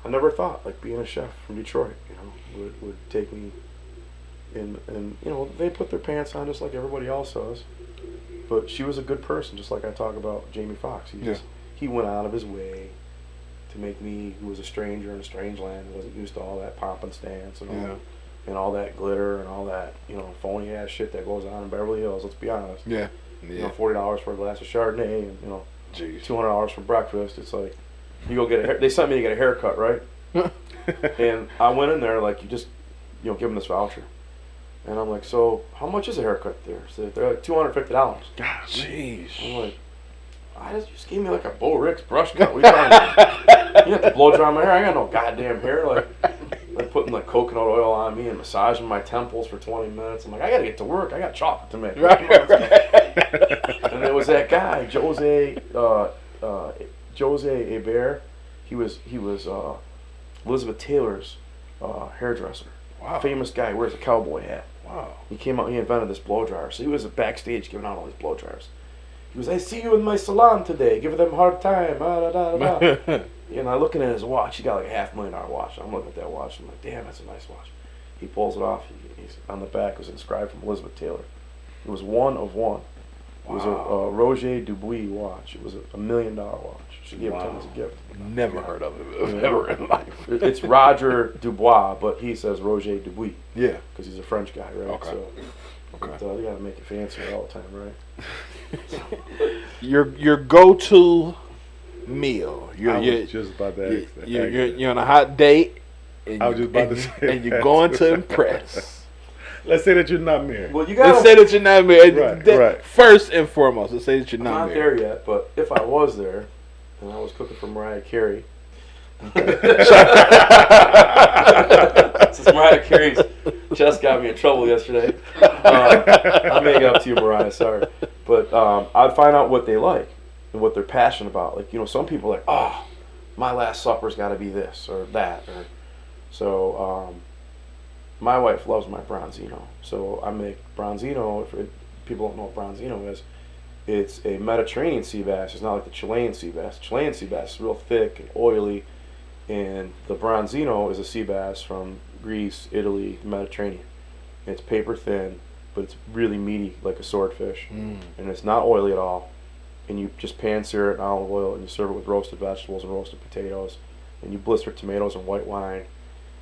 I never thought like being a chef from Detroit, would take me. And they put their pants on just like everybody else does, but she was a good person, just like I talk about Jamie Foxx. He went out of his way to make me, who was a stranger in a strange land, who wasn't used to all that pomp and stance and all that glitter and all that phony ass shit that goes on in Beverly Hills. Let's be honest. $40 for a glass of Chardonnay and $200 for breakfast. It's like you go get they sent me to get a haircut, right? And I went in there like you just give them this voucher. And I'm like, so how much is a haircut there? So they're like $250. God, jeez. I'm like, I just gave me like a Bo Ricks brush cut. You have to blow dry my hair. I got no goddamn hair. Like putting like coconut oil on me and massaging my temples for 20 minutes. I'm like, I gotta get to work. I got chocolate to make. Right. And it was that guy, Jose Hebert. He was Elizabeth Taylor's hairdresser. Wow. Famous guy, wears a cowboy hat. Wow. He came out, he invented this blow dryer. So he was backstage giving out all these blow dryers. He was, I see you in my salon today, giving them a hard time. And I looking at his watch, he got like a $500,000 watch. I'm looking at that watch, I'm like, damn, that's a nice watch. He pulls it off, he's on the back, it was inscribed from Elizabeth Taylor. It was one of one. It was a Roger Dubuis watch. It was a $1 million watch. She gave it to him as a gift. Never heard of it ever in life. It's Roger Dubois, but he says Roger Dubuis. Yeah. Because he's a French guy, right? Okay. But they got to make it fancier all the time, right? Your go-to meal. You're just about to ask that. You're on a hot date. I was just about to say and you're going to impress. Let's say that you're not married. Well, you got to say that you're not married. Right. First and foremost, let's say that you're not married. I'm not there yet, but if I was there, and I was cooking for Mariah Carey, since Mariah Carey's just got me in trouble yesterday, I'll make it up to you, Mariah. Sorry, but I'd find out what they like and what they're passionate about. Like some people are like, oh, my last supper's got to be this or that, or so. My wife loves my Bronzino, so I make Bronzino. If people don't know what Bronzino is, it's a Mediterranean sea bass. It's not like the Chilean sea bass. Chilean sea bass is real thick and oily, and the Bronzino is a sea bass from Greece, Italy, the Mediterranean. And it's paper thin, but it's really meaty like a swordfish, and it's not oily at all. And you just pan sear it in olive oil, and you serve it with roasted vegetables and roasted potatoes, and you blister tomatoes and white wine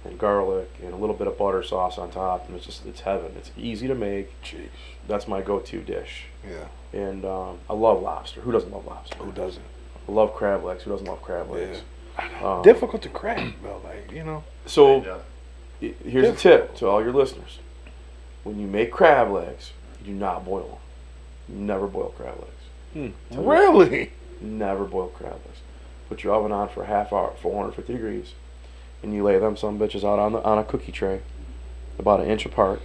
and garlic and a little bit of butter sauce on top, and it's heaven. It's easy to make. Jeez. That's my go-to dish. Yeah. And I love lobster. Who doesn't love lobster? Who doesn't? I love crab legs. Who doesn't love crab legs? Yeah. Difficult to crack, though, So here's a tip to all your listeners: when you make crab legs, you do not boil them. You never boil crab legs. Really? Never boil crab legs. Put your oven on for a half hour, 450 degrees. And you lay them some bitches out on a cookie tray, about an inch apart,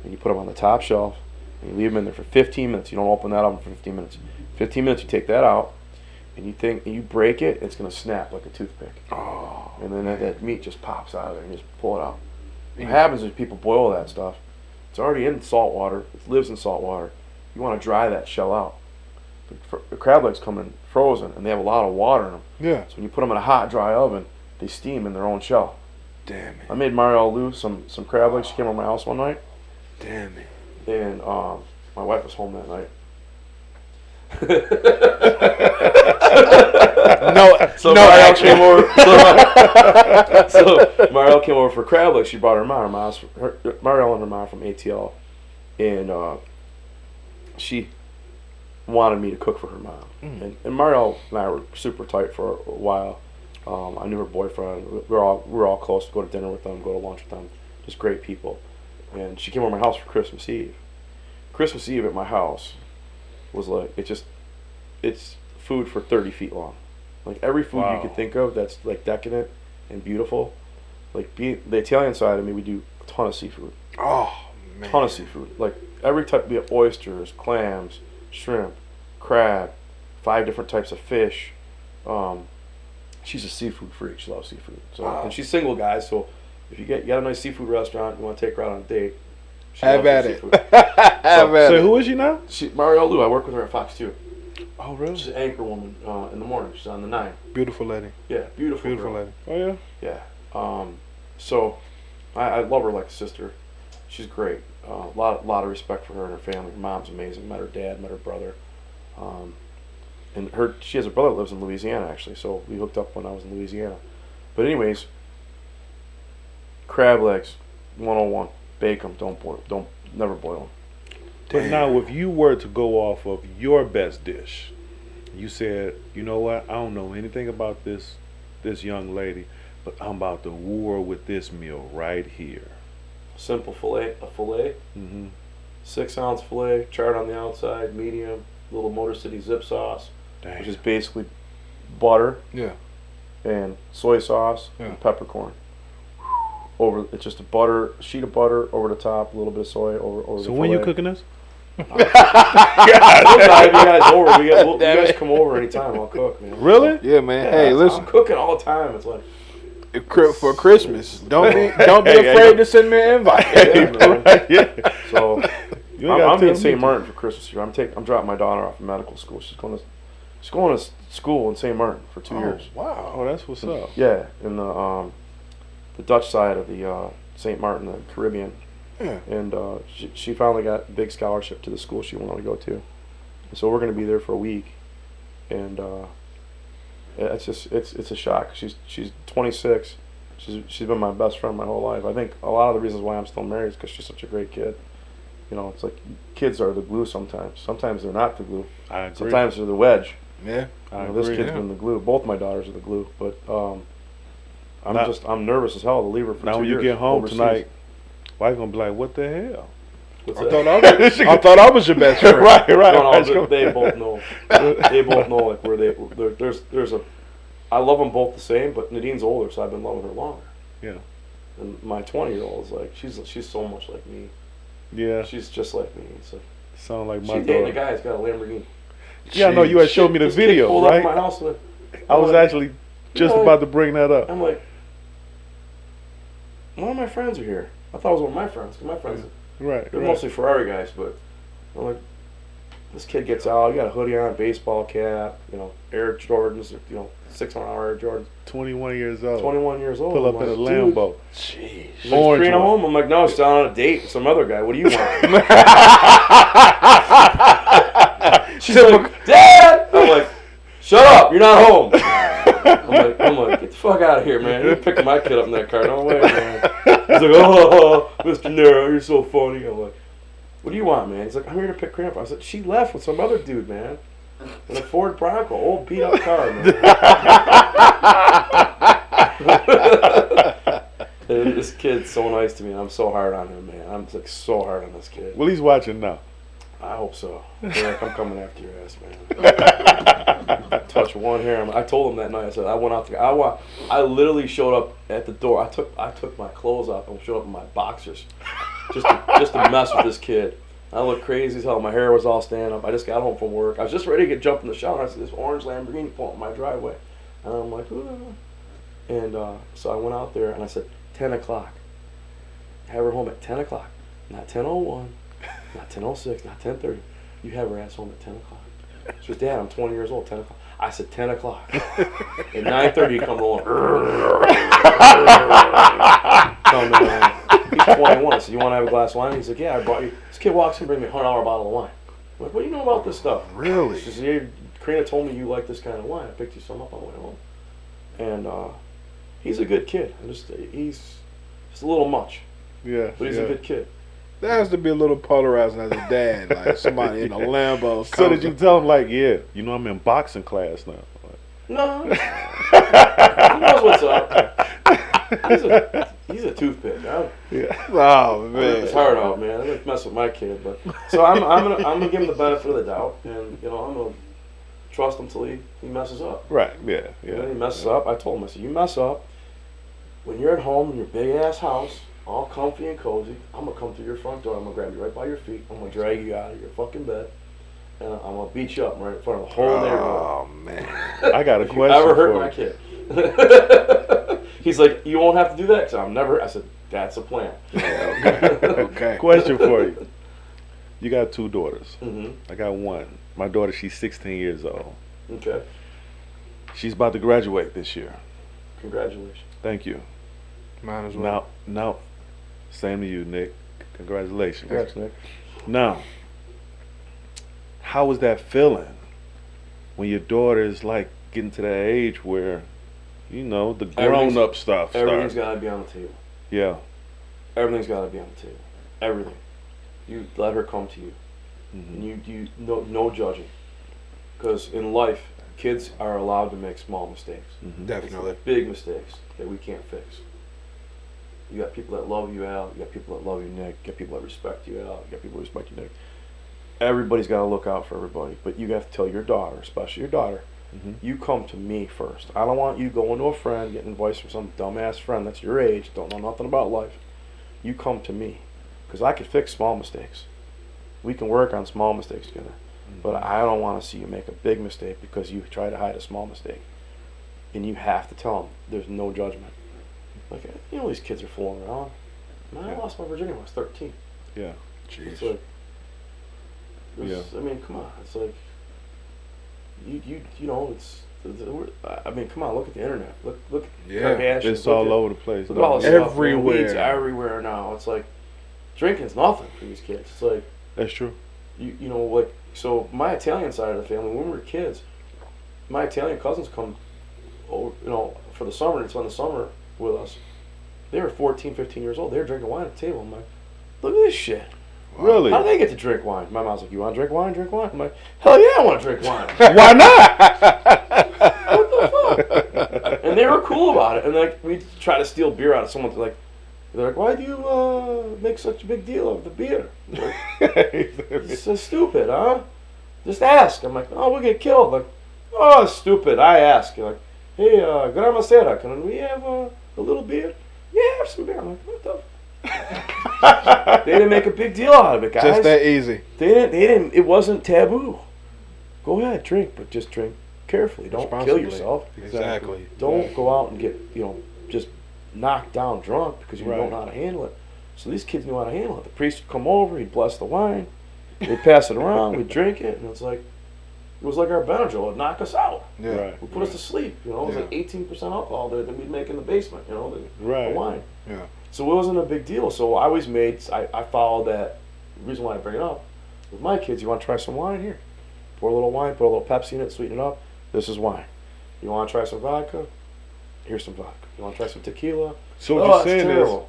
and you put them on the top shelf, and you leave them in there for 15 minutes. You don't open that oven for 15 minutes. 15 minutes, you take that out, and you break it, it's gonna snap like a toothpick. Oh. And then that meat just pops out of there, and you just pull it out. What happens is people boil that stuff. It's already in salt water. It lives in salt water. You want to dry that shell out. The crab legs come in frozen, and they have a lot of water in them. Yeah. So when you put them in a hot, dry oven, they steam in their own shell. Damn it. I made Marielle Lou some crab legs. She came over my house one night. Damn it. And my wife was home that night. So Marielle came over. So Marielle came over for crab legs. She brought her mom. Marielle and her mom from ATL, and she wanted me to cook for her mom. And Marielle and I were super tight for a while. I knew her boyfriend. We were all close. Go to dinner with them, go to lunch with them. Just great people. And she came over to my house for Christmas Eve. Christmas Eve at my house was like it's food for 30 feet long. Like every food you could think of that's like decadent and beautiful. Like the Italian side of me, we do ton of seafood. Oh man. Ton of seafood. Like every type, be it oysters, clams, shrimp, crab, 5 different types of fish. She's a seafood freak. She loves seafood. So and she's single, guys. So if you got a nice seafood restaurant, you want to take her out on a date. She Have loves at her it. seafood. Have at So it. who is she now? Mario Lou. I work with her at Fox 2. Oh, really? She's an anchor woman in the morning. She's on the 9. Beautiful lady. Yeah, beautiful. Beautiful girl. lady. Oh, yeah? Yeah. So I love her like a sister. She's great. A lot of respect for her and her family. Her mom's amazing. Met her dad, met her brother. And she has a brother that lives in Louisiana actually. So we hooked up when I was in Louisiana. But anyways, crab legs, 101. Bake them. Never boil them. But now, if you were to go off of your best dish, you said, you know what? I don't know anything about this young lady, but I'm about to woo her with this meal right here. Simple fillet. A fillet. Mm-hmm. 6-ounce fillet, charred on the outside, medium. Little Motor City zip sauce, Dang. which is basically butter Yeah. and soy sauce Yeah. and peppercorn. It's just a sheet of butter over the top, a little bit of soy over So the when you fillet. cooking this? Sometime you guys over, you guys come over anytime. I'll cook, man. Really? Yeah, man. Yeah, Hey, listen. I'm cooking all the time. It's like For Christmas, don't be Hey, afraid to send me an invite. yeah, man. Yeah. So You ain't gotta I'm tell in me. St. Martin for Christmas here. I'm dropping my daughter off in medical school. She's going to school in St. Martin for 2 years. Wow. Oh, that's what's up. Yeah, in the Dutch side of the St. Martin, the Caribbean. Yeah. And she finally got a big scholarship to the school she wanted to go to. And so we're going to be there for a week. And it's a shock. She's 26. She's been my best friend my whole life. I think a lot of the reasons why I'm still married is because she's such a great kid. You know, it's like kids are the glue sometimes. Sometimes they're not the glue. I agree. Sometimes they're the wedge. Yeah. I You know, this agree. kid's been the glue. Both my daughters are the glue. But Now- I'm nervous as hell to leave her for 2 years. Now when you get home overseas. tonight, wife gonna be like, "What the hell?" What's I that? thought I was your best friend. right. No, they both know. They both know like where there's a. I love them both the same, but Nadine's older, so I've been loving her longer. Yeah. And my 20-year-old is like she's so much like me. Yeah. She's just like me. It's like Sound like she's my dating a daughter. guy who's got a Lamborghini. Yeah, I know you had showed me the This kid video, pulled up at my right? house and I was I'm like- actually just Yeah. about to bring that up. I'm like, one of my friends are here. I thought it was one of my friends. 'Cause my friends, Right. they're right. mostly Ferrari guys, but I'm like, this kid gets out, you got a hoodie on, baseball cap, Air Jordans, 600-hour Air Jordans. 21 years old. 21 years old. Pull up I'm in a like, dude, Lambo. Jeez. She's like, Orange Karina one. home? I'm like, no, she's on a date with some other guy. What do you want? She's like, Dad! I'm like, shut up, you're not home. I'm like, get the fuck out of here, man. You're picking my kid up in that car. No way, man. He's like, oh, Mr. Nero, you're so funny. I'm like, what do you want, man? He's like, I'm here to pick Grandpa. I said, she left with some other dude, man. In a Ford Bronco, old beat up car, man. And this kid's so nice to me. I'm so hard on him, man. I'm like so hard on this kid. Well, he's watching now. I hope so. Eric, I'm coming after your ass, man. Touch one hair. I told him that night. I said I went out there. I literally showed up at the door. I took my clothes off and showed up in my boxers, just to mess with this kid. I looked crazy as hell. My hair was all standing up. I just got home from work. I was just ready to jump in the shower. I see this orange Lamborghini pull up in my driveway, and I'm like, ooh. And so I went out there and I said, 10 o'clock. Have her home at 10 o'clock, not 10:01. Not 10:06, not 10:30. You have her ass home at 10 o'clock. She goes, Dad, I'm 20 years old, 10 o'clock. I said 10 o'clock. At 9:30, you come rolling. He's 21. I said, you want to have a glass of wine? He's like, yeah, I brought you. This kid walks in and brings me a $100 bottle of wine. I'm like, what do you know about this stuff? Really? She says, yeah, Karina told me you like this kind of wine. I picked you some up on the way home. And he's a good kid. He's just a little much, Yeah. but he's yeah. a good kid. That has to be a little polarizing as a dad, like somebody in a Lambo. So did you tell him like, yeah, I'm in boxing class now? No. He knows what's up. He's a toothpick. Yeah. Oh I rip man. his heart out, man. I didn't mess with my kid, but so I'm gonna give him the benefit of the doubt, and I'm gonna trust him till he messes up. Right. Yeah. And then Yeah. he messes up. I told him, I said, you mess up when you're at home in your big ass house, all comfy and cozy. I'm gonna come through your front door. I'm gonna grab you right by your feet. I'm gonna drag you out of your fucking bed, and I'm gonna beat you up right in front of the whole neighborhood. Oh man. I got a If you question ever hurt for my you. kid. He's like, you won't have to do that because I'm never. I said, that's a plan. Okay. Question for you. You got 2 daughters. Mm-hmm. I got one. My daughter, she's 16 years old. Okay. She's about to graduate this year. Congratulations. Thank you. Mine as well. Now, same to you, Nick. Congratulations. Congrats, Nick. Now, how was that feeling when your daughter is like getting to that age where, you know, the grown-up stuff Everything's starts? got to be on the table. Yeah. Everything's got to be on the table. Everything. You let her come to you, Hmm. and you no judging, because in life, kids are allowed to make small mistakes. Hmm. Definitely. Big mistakes that we can't fix. You got people that love you, Al. You got people that love you, Nick. You got people that respect you, Al. You got people that respect you, Nick. Everybody's got to look out for everybody, but you have to tell your daughter, especially your daughter, Hmm. you come to me first. I don't want you going to a friend, getting advice from some dumbass friend that's your age, don't know nothing about life. You come to me, because I can fix small mistakes. We can work on small mistakes together. But I don't want to see you make a big mistake because you try to hide a small mistake. And you have to tell them there's no judgment. Like, you know, these kids are fooling around. Man, I Yeah. lost my virginity when I was 13. Yeah. It's Jeez. like, I mean, come on. It's like, you know, I mean, come on, look at the internet. Look at Yeah. Kardashians. It's look all at- over the place. Look at all this stuff, man. Everywhere. Weed's everywhere now. It's like, drinking's nothing for these kids. It's like, That's true. you know, like, so my Italian side of the family, when we were kids, my Italian cousins come over, you know, for the summer, and spend the summer with us. They were 14, 15 years old. They were drinking wine at the table. I'm like, look at this shit. Really? How do they get to drink wine? My mom's like, you want to drink wine? Drink wine. I'm like, hell yeah, I want to drink wine. Why not? What the fuck? And they were cool about it. And like, we try to steal beer out of someone. They're like, why do you make such a big deal of the beer? Like, it's so stupid, huh? Just ask. I'm like, oh, we'll get killed. Like, oh, stupid. I ask. You're like, hey, Grandma Sarah, can we have a little beer? Yeah, have some beer. I'm like, what the? They didn't make a big deal out of it, guys. Just that easy. They didn't. It wasn't taboo. Go ahead, drink, but just drink carefully. Don't kill Responsibly. yourself. Exactly. Don't go out and get, you know, just knocked down drunk because you Right. don't know how to handle it. So these kids knew how to handle it. The priest would come over, he'd bless the wine, they'd pass it around, we'd drink it, and it's like, it was like our Benadryl. It'd knock us out. Yeah. Right. It would put us to sleep. You know, it was Yeah. like 18% alcohol that we'd make in the basement. You know, the Right. wine. Yeah. So it wasn't a big deal. So I always I followed that. The reason why I bring it up with my kids, you want to try some wine here? Pour a little wine, put a little Pepsi in it, sweeten it up. This is wine. You want to try some vodka? Here's some vodka. You want to try some tequila? So what Oh, you're it's saying terrible.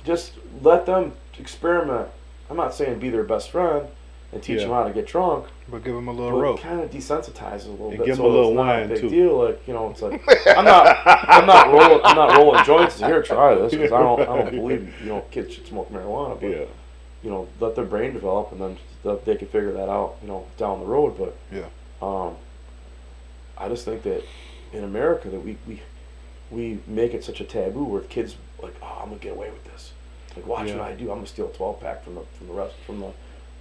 Just let them experiment. I'm not saying be their best friend and teach Yeah. them how to get drunk, But give them a little but rope. kind of desensitize it a little And bit. give 'em so a little it's not wine, a big too. deal. Like, you know, it's like I'm not rolling joints. Here, try this because I don't believe, you know, kids should smoke marijuana. But Yeah. you know, let their brain develop, and then they can figure that out, you know, down the road. But Yeah. I just think that in America that we make it such a taboo where kids like, oh, I'm gonna get away with this. Like, watch Yeah. what I do. I'm gonna steal a 12-pack from the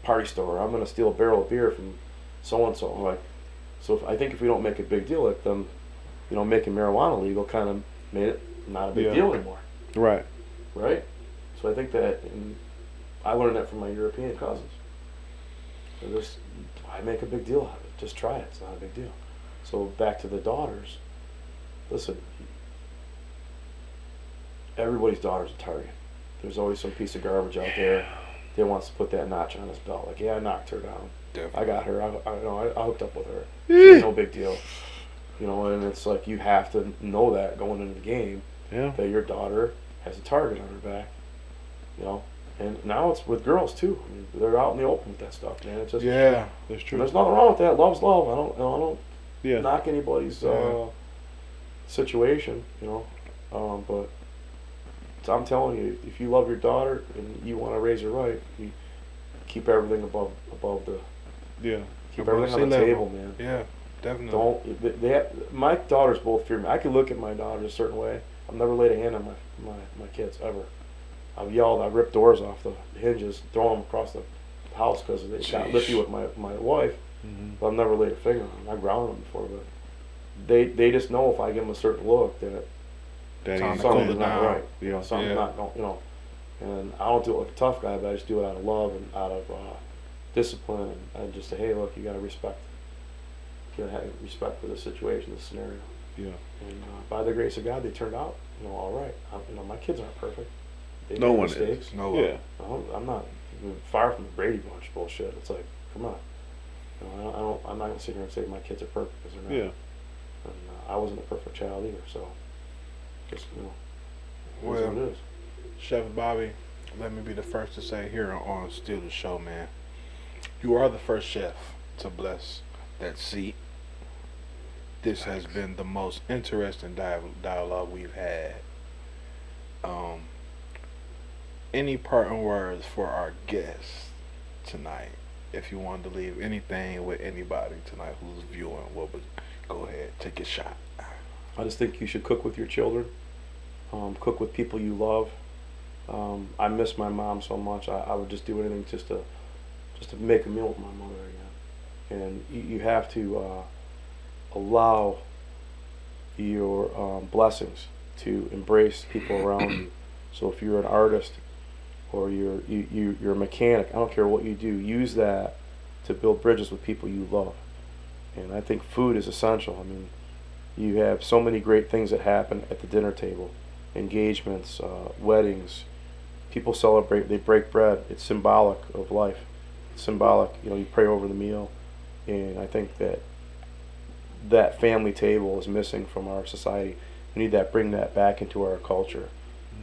party store. I'm gonna steal a barrel of beer from so and so. Like, so I think if we don't make a big deal, like them, you know, making marijuana legal kind of made it not a big Yeah. deal anymore, Right. right? So I think that, and I learned that from my European cousins. So just, why make a big deal out of it? Just try it. It's not a big deal. So back to the daughters. Listen, everybody's daughter's a target. There's always some piece of garbage out there that wants to put that notch on his belt. Like, yeah, I knocked her down. Definitely. I got her. I hooked up with her. She ain't no big deal. You know, and it's like you have to know that going into the game Yeah. that your daughter has a target on her back. You know, and now it's with girls too. I mean, they're out in the open with that stuff, man. It's just Yeah. That's and true. there's nothing wrong with that. Love's love. I don't Yeah. knock anybody's Yeah. situation, you know. But I'm telling you, if you love your daughter and you want to raise her right, you keep everything above the Yeah. keep Above everything on the sea table, level. man. Yeah. Definitely. Don't my daughters both fear me. I can look at my daughters a certain way. I've never laid a hand on my kids ever. I've yelled, I ripped doors off the hinges, throwing them across the house because they got lippy with my wife. Mm-hmm. But I've never laid a finger on them. I grounded them before, but they just know if I give them a certain look that Time to cool something's it not down. right. Yeah. Something's Yeah. not, you know. And I don't do it like a tough guy, but I just do it out of love and out of discipline. And I just say, hey, look, you got to respect. You got to have respect for the situation, the scenario. Yeah. And by the grace of God, they turned out, all right. My kids aren't perfect. They No make one is. mistakes. No. Yeah. I'm not far from the Brady Bunch bullshit. It's like, come on. I'm not gonna sit here and say my kids are perfect because they're not. Yeah. And I wasn't a perfect child either. So, just it is what Well, it is. Chef Bobby, let me be the first to say here on Steal the Show, man. You are the first chef to bless that seat. This has been the most interesting dialogue we've had. Any parting words for our guests tonight? If you wanted to leave anything with anybody tonight who's viewing, what would go ahead, take a shot. I just think you should cook with your children. Cook with people you love. I miss my mom so much. I would just do anything just to make a meal with my mother again. And you have to allow your blessings to embrace people around you. So if you're an artist or you're a mechanic, I don't care what you do, use that to build bridges with people you love. And I think food is essential. I mean, you have so many great things that happen at the dinner table. Engagements, weddings, people celebrate, they break bread. It's symbolic of life. It's symbolic, you pray over the meal. And I think that family table is missing from our society. We need that, bring that back into our culture.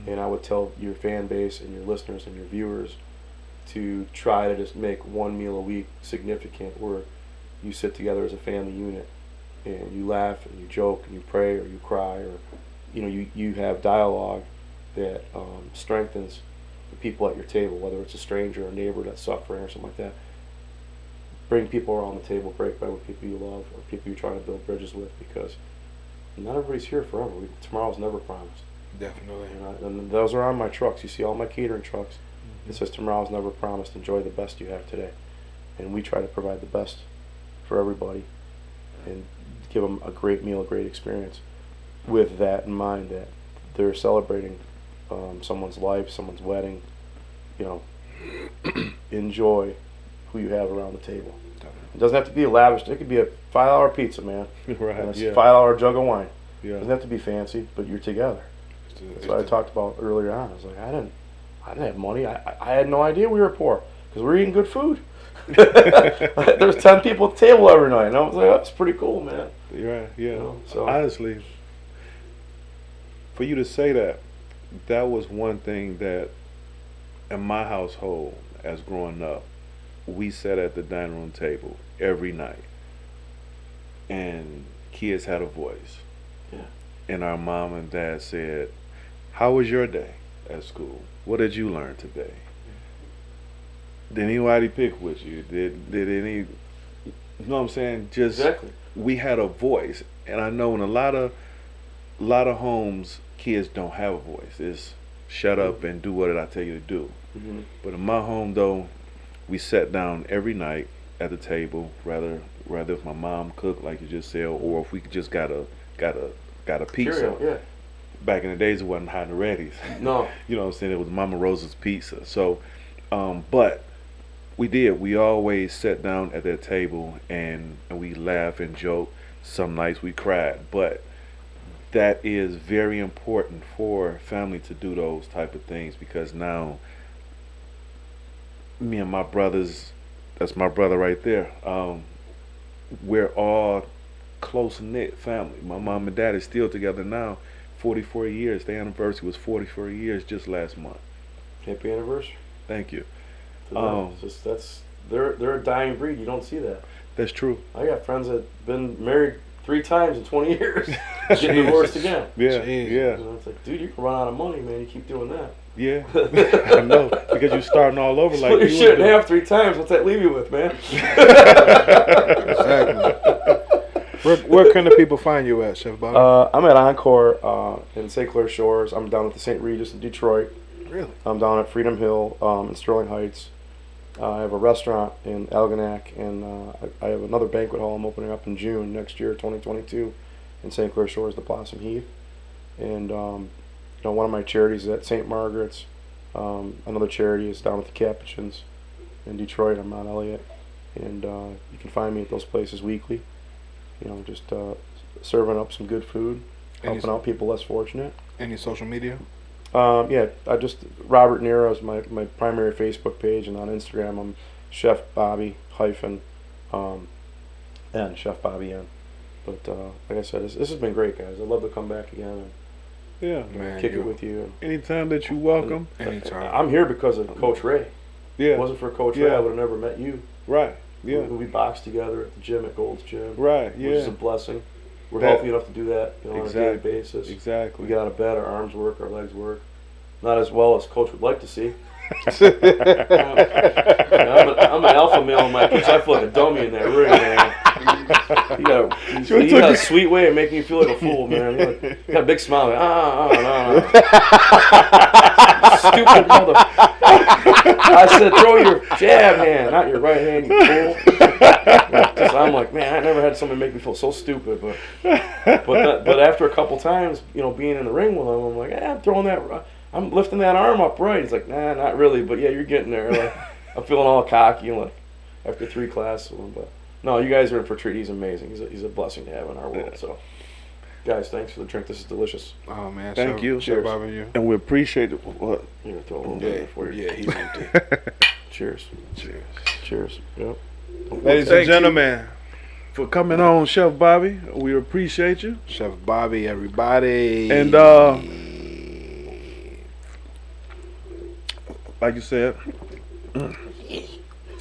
And I would tell your fan base and your listeners and your viewers to try to just make one meal a week significant where you sit together as a family unit and you laugh and you joke and you pray or you cry or you have dialogue that strengthens the people at your table, whether it's a stranger or a neighbor that's suffering or something like that. Bring people around the table, break bread with people you love or people you're trying to build bridges with, because not everybody's here forever. Tomorrow's never promised. Definitely. And those are on my trucks. You see all my catering trucks. It says tomorrow's never promised. Enjoy the best you have today. And we try to provide the best for everybody and give them a great meal, a great experience with that in mind, that they're celebrating someone's life, someone's wedding. Enjoy who you have around the table. It doesn't have to be lavish. It could be a $5 pizza, man. Right. And it's Yeah. a $5 jug of wine. It Yeah. doesn't have to be fancy, but you're together. That's what I talked about earlier on. I was like, I didn't have money. I had no idea we were poor because we were eating good food. There's 10 people at the table every night, and I was like, that's pretty cool, man. Right. Yeah. So Honestly, for you to say that was one thing that in my household as growing up, we sat at the dining room table every night and kids had a voice. Yeah. And our mom and dad said, how was your day at school? What did you learn today? Did anybody pick with you? Did any, you know what I'm saying? Just exactly. we had a voice. And I know in a lot of homes, kids don't have a voice. It's shut up and do what did I tell you to do. Mm-hmm. But in my home, though, we sat down every night at the table. Rather if my mom cooked, like you just said, or if we just got a pizza. Cereal, yeah. Back in the days, it wasn't Hot and Ready's. No. You know what I'm saying? It was Mama Rosa's Pizza. So, but we always sat down at that table and we laughed and joked. Some nights we cried, but that is very important for family to do those type of things, because now me and my brothers, that's my brother right there, we're all close-knit family. My mom and dad is still together now, 44 years. Their anniversary was 44 years just last month. Happy anniversary. Thank you. To them. It's just they're a dying breed. You don't see that. That's true. I got friends that been married 3 times in 20 years, getting divorced again. Yeah, Jeez. yeah, It's like, dude, you can run out of money, man. You keep doing that. yeah. I know, because you're starting all over like Split your you shit in were half 3 times. What's that leave you with, man? Exactly. Where can the people find you at, Chef Bobby? I'm at Encore in St. Clair Shores. I'm down at the St. Regis in Detroit. Really? I'm down at Freedom Hill in Sterling Heights. I have a restaurant in Algonac, and I have another banquet hall I'm opening up in June next year, 2022, in St. Clair Shores, the Blossom Heath. And one of my charities is at St. Margaret's. Another charity is down at the Capuchins in Detroit on Mount Elliott. And you can find me at those places weekly. Just serving up some good food, helping out people less fortunate. Any social media? Yeah, Robert Nero is my primary Facebook page, and on Instagram I'm Chef Bobby hyphen N, Chef Bobby N. But like I said, this has been great, guys. I'd love to come back again Yeah. and Man, kick it with you. Anytime that you welcome. Anytime. I'm here because of Coach Ray. If Yeah. it wasn't for Coach Ray, Yeah. I would have never met you. Right. Yeah. We boxed together at the gym at Gold's Gym, Right. which is Yeah. a blessing. We're That- healthy enough to do that on a daily Exactly. basis. Exactly. We get out of bed, our arms work, our legs work. Not as well as Coach would like to see. I'm an alpha male in my pitch. I feel like a dummy in that ring, man. You got a sweet way of making you feel like a fool, man. You got a big smile. Like, no. Stupid mother. I said, throw your jab hand, not your right hand, you fool. I'm like, man, I never had somebody make me feel so stupid. But after a couple times, being in the ring with him, I'm like, I'm throwing that. I'm lifting that arm up right. He's like, nah, not really, but yeah, you're getting there. Like, I'm feeling all cocky, like after 3 classes. But no, you guys are in for a treat. He's amazing. He's a blessing to have in our world. So, guys, thanks for the drink. This is delicious. Oh man, Thank Chef- you. Chef Cheers. Bobby, you. And we appreciate it. What? I'm gonna throw a little bit in there for you. Yeah, he's empty. Cheers. Cheers. Cheers. Yep. Ladies Thank and gentlemen, For coming on, Chef Bobby. We appreciate you. Chef Bobby, everybody. And like you said.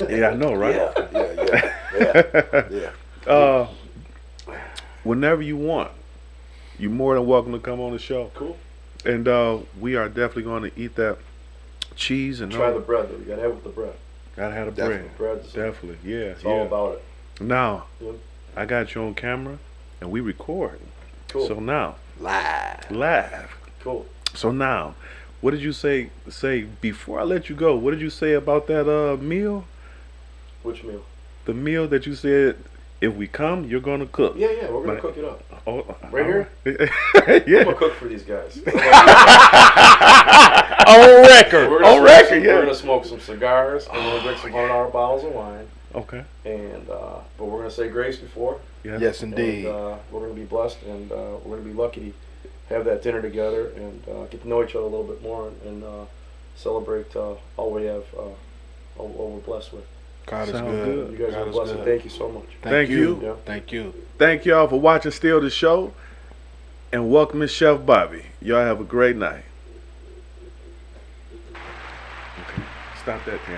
Yeah, I know, right? Yeah. Whenever you want, you're more than welcome to come on the show. Cool. And we are definitely going to eat that cheese and Try the bread, though. You gotta have it with the bread. gotta have the Definitely. bread. Bread's Definitely, yeah. it's all about it. Now, Yep. I got you on camera, and we record. Cool. So now, Live. Cool. So now, what did you say before I let you go? What did you say about that meal? Which meal? The meal that you said, if we come, you're gonna cook. Yeah, we're gonna But- cook it up. Oh, Right here? here? I'm Yeah. gonna cook for these guys. On record. We're On gonna record. We're Yeah. gonna smoke some cigars and we're gonna drink some $100 bottles of wine. Okay. And but we're gonna say grace before. Yes, indeed. And we're gonna be blessed, and we're gonna be lucky to have that dinner together and get to know each other a little bit more and celebrate all we have, all we're blessed with. God is Sound good. good. You guys God are is blessed. good. Thank you so much. Thank you. Yeah. Thank you. Thank y'all for watching Still the Show, and welcome Miss Chef Bobby. Y'all have a great night. Okay. Stop that, Tam.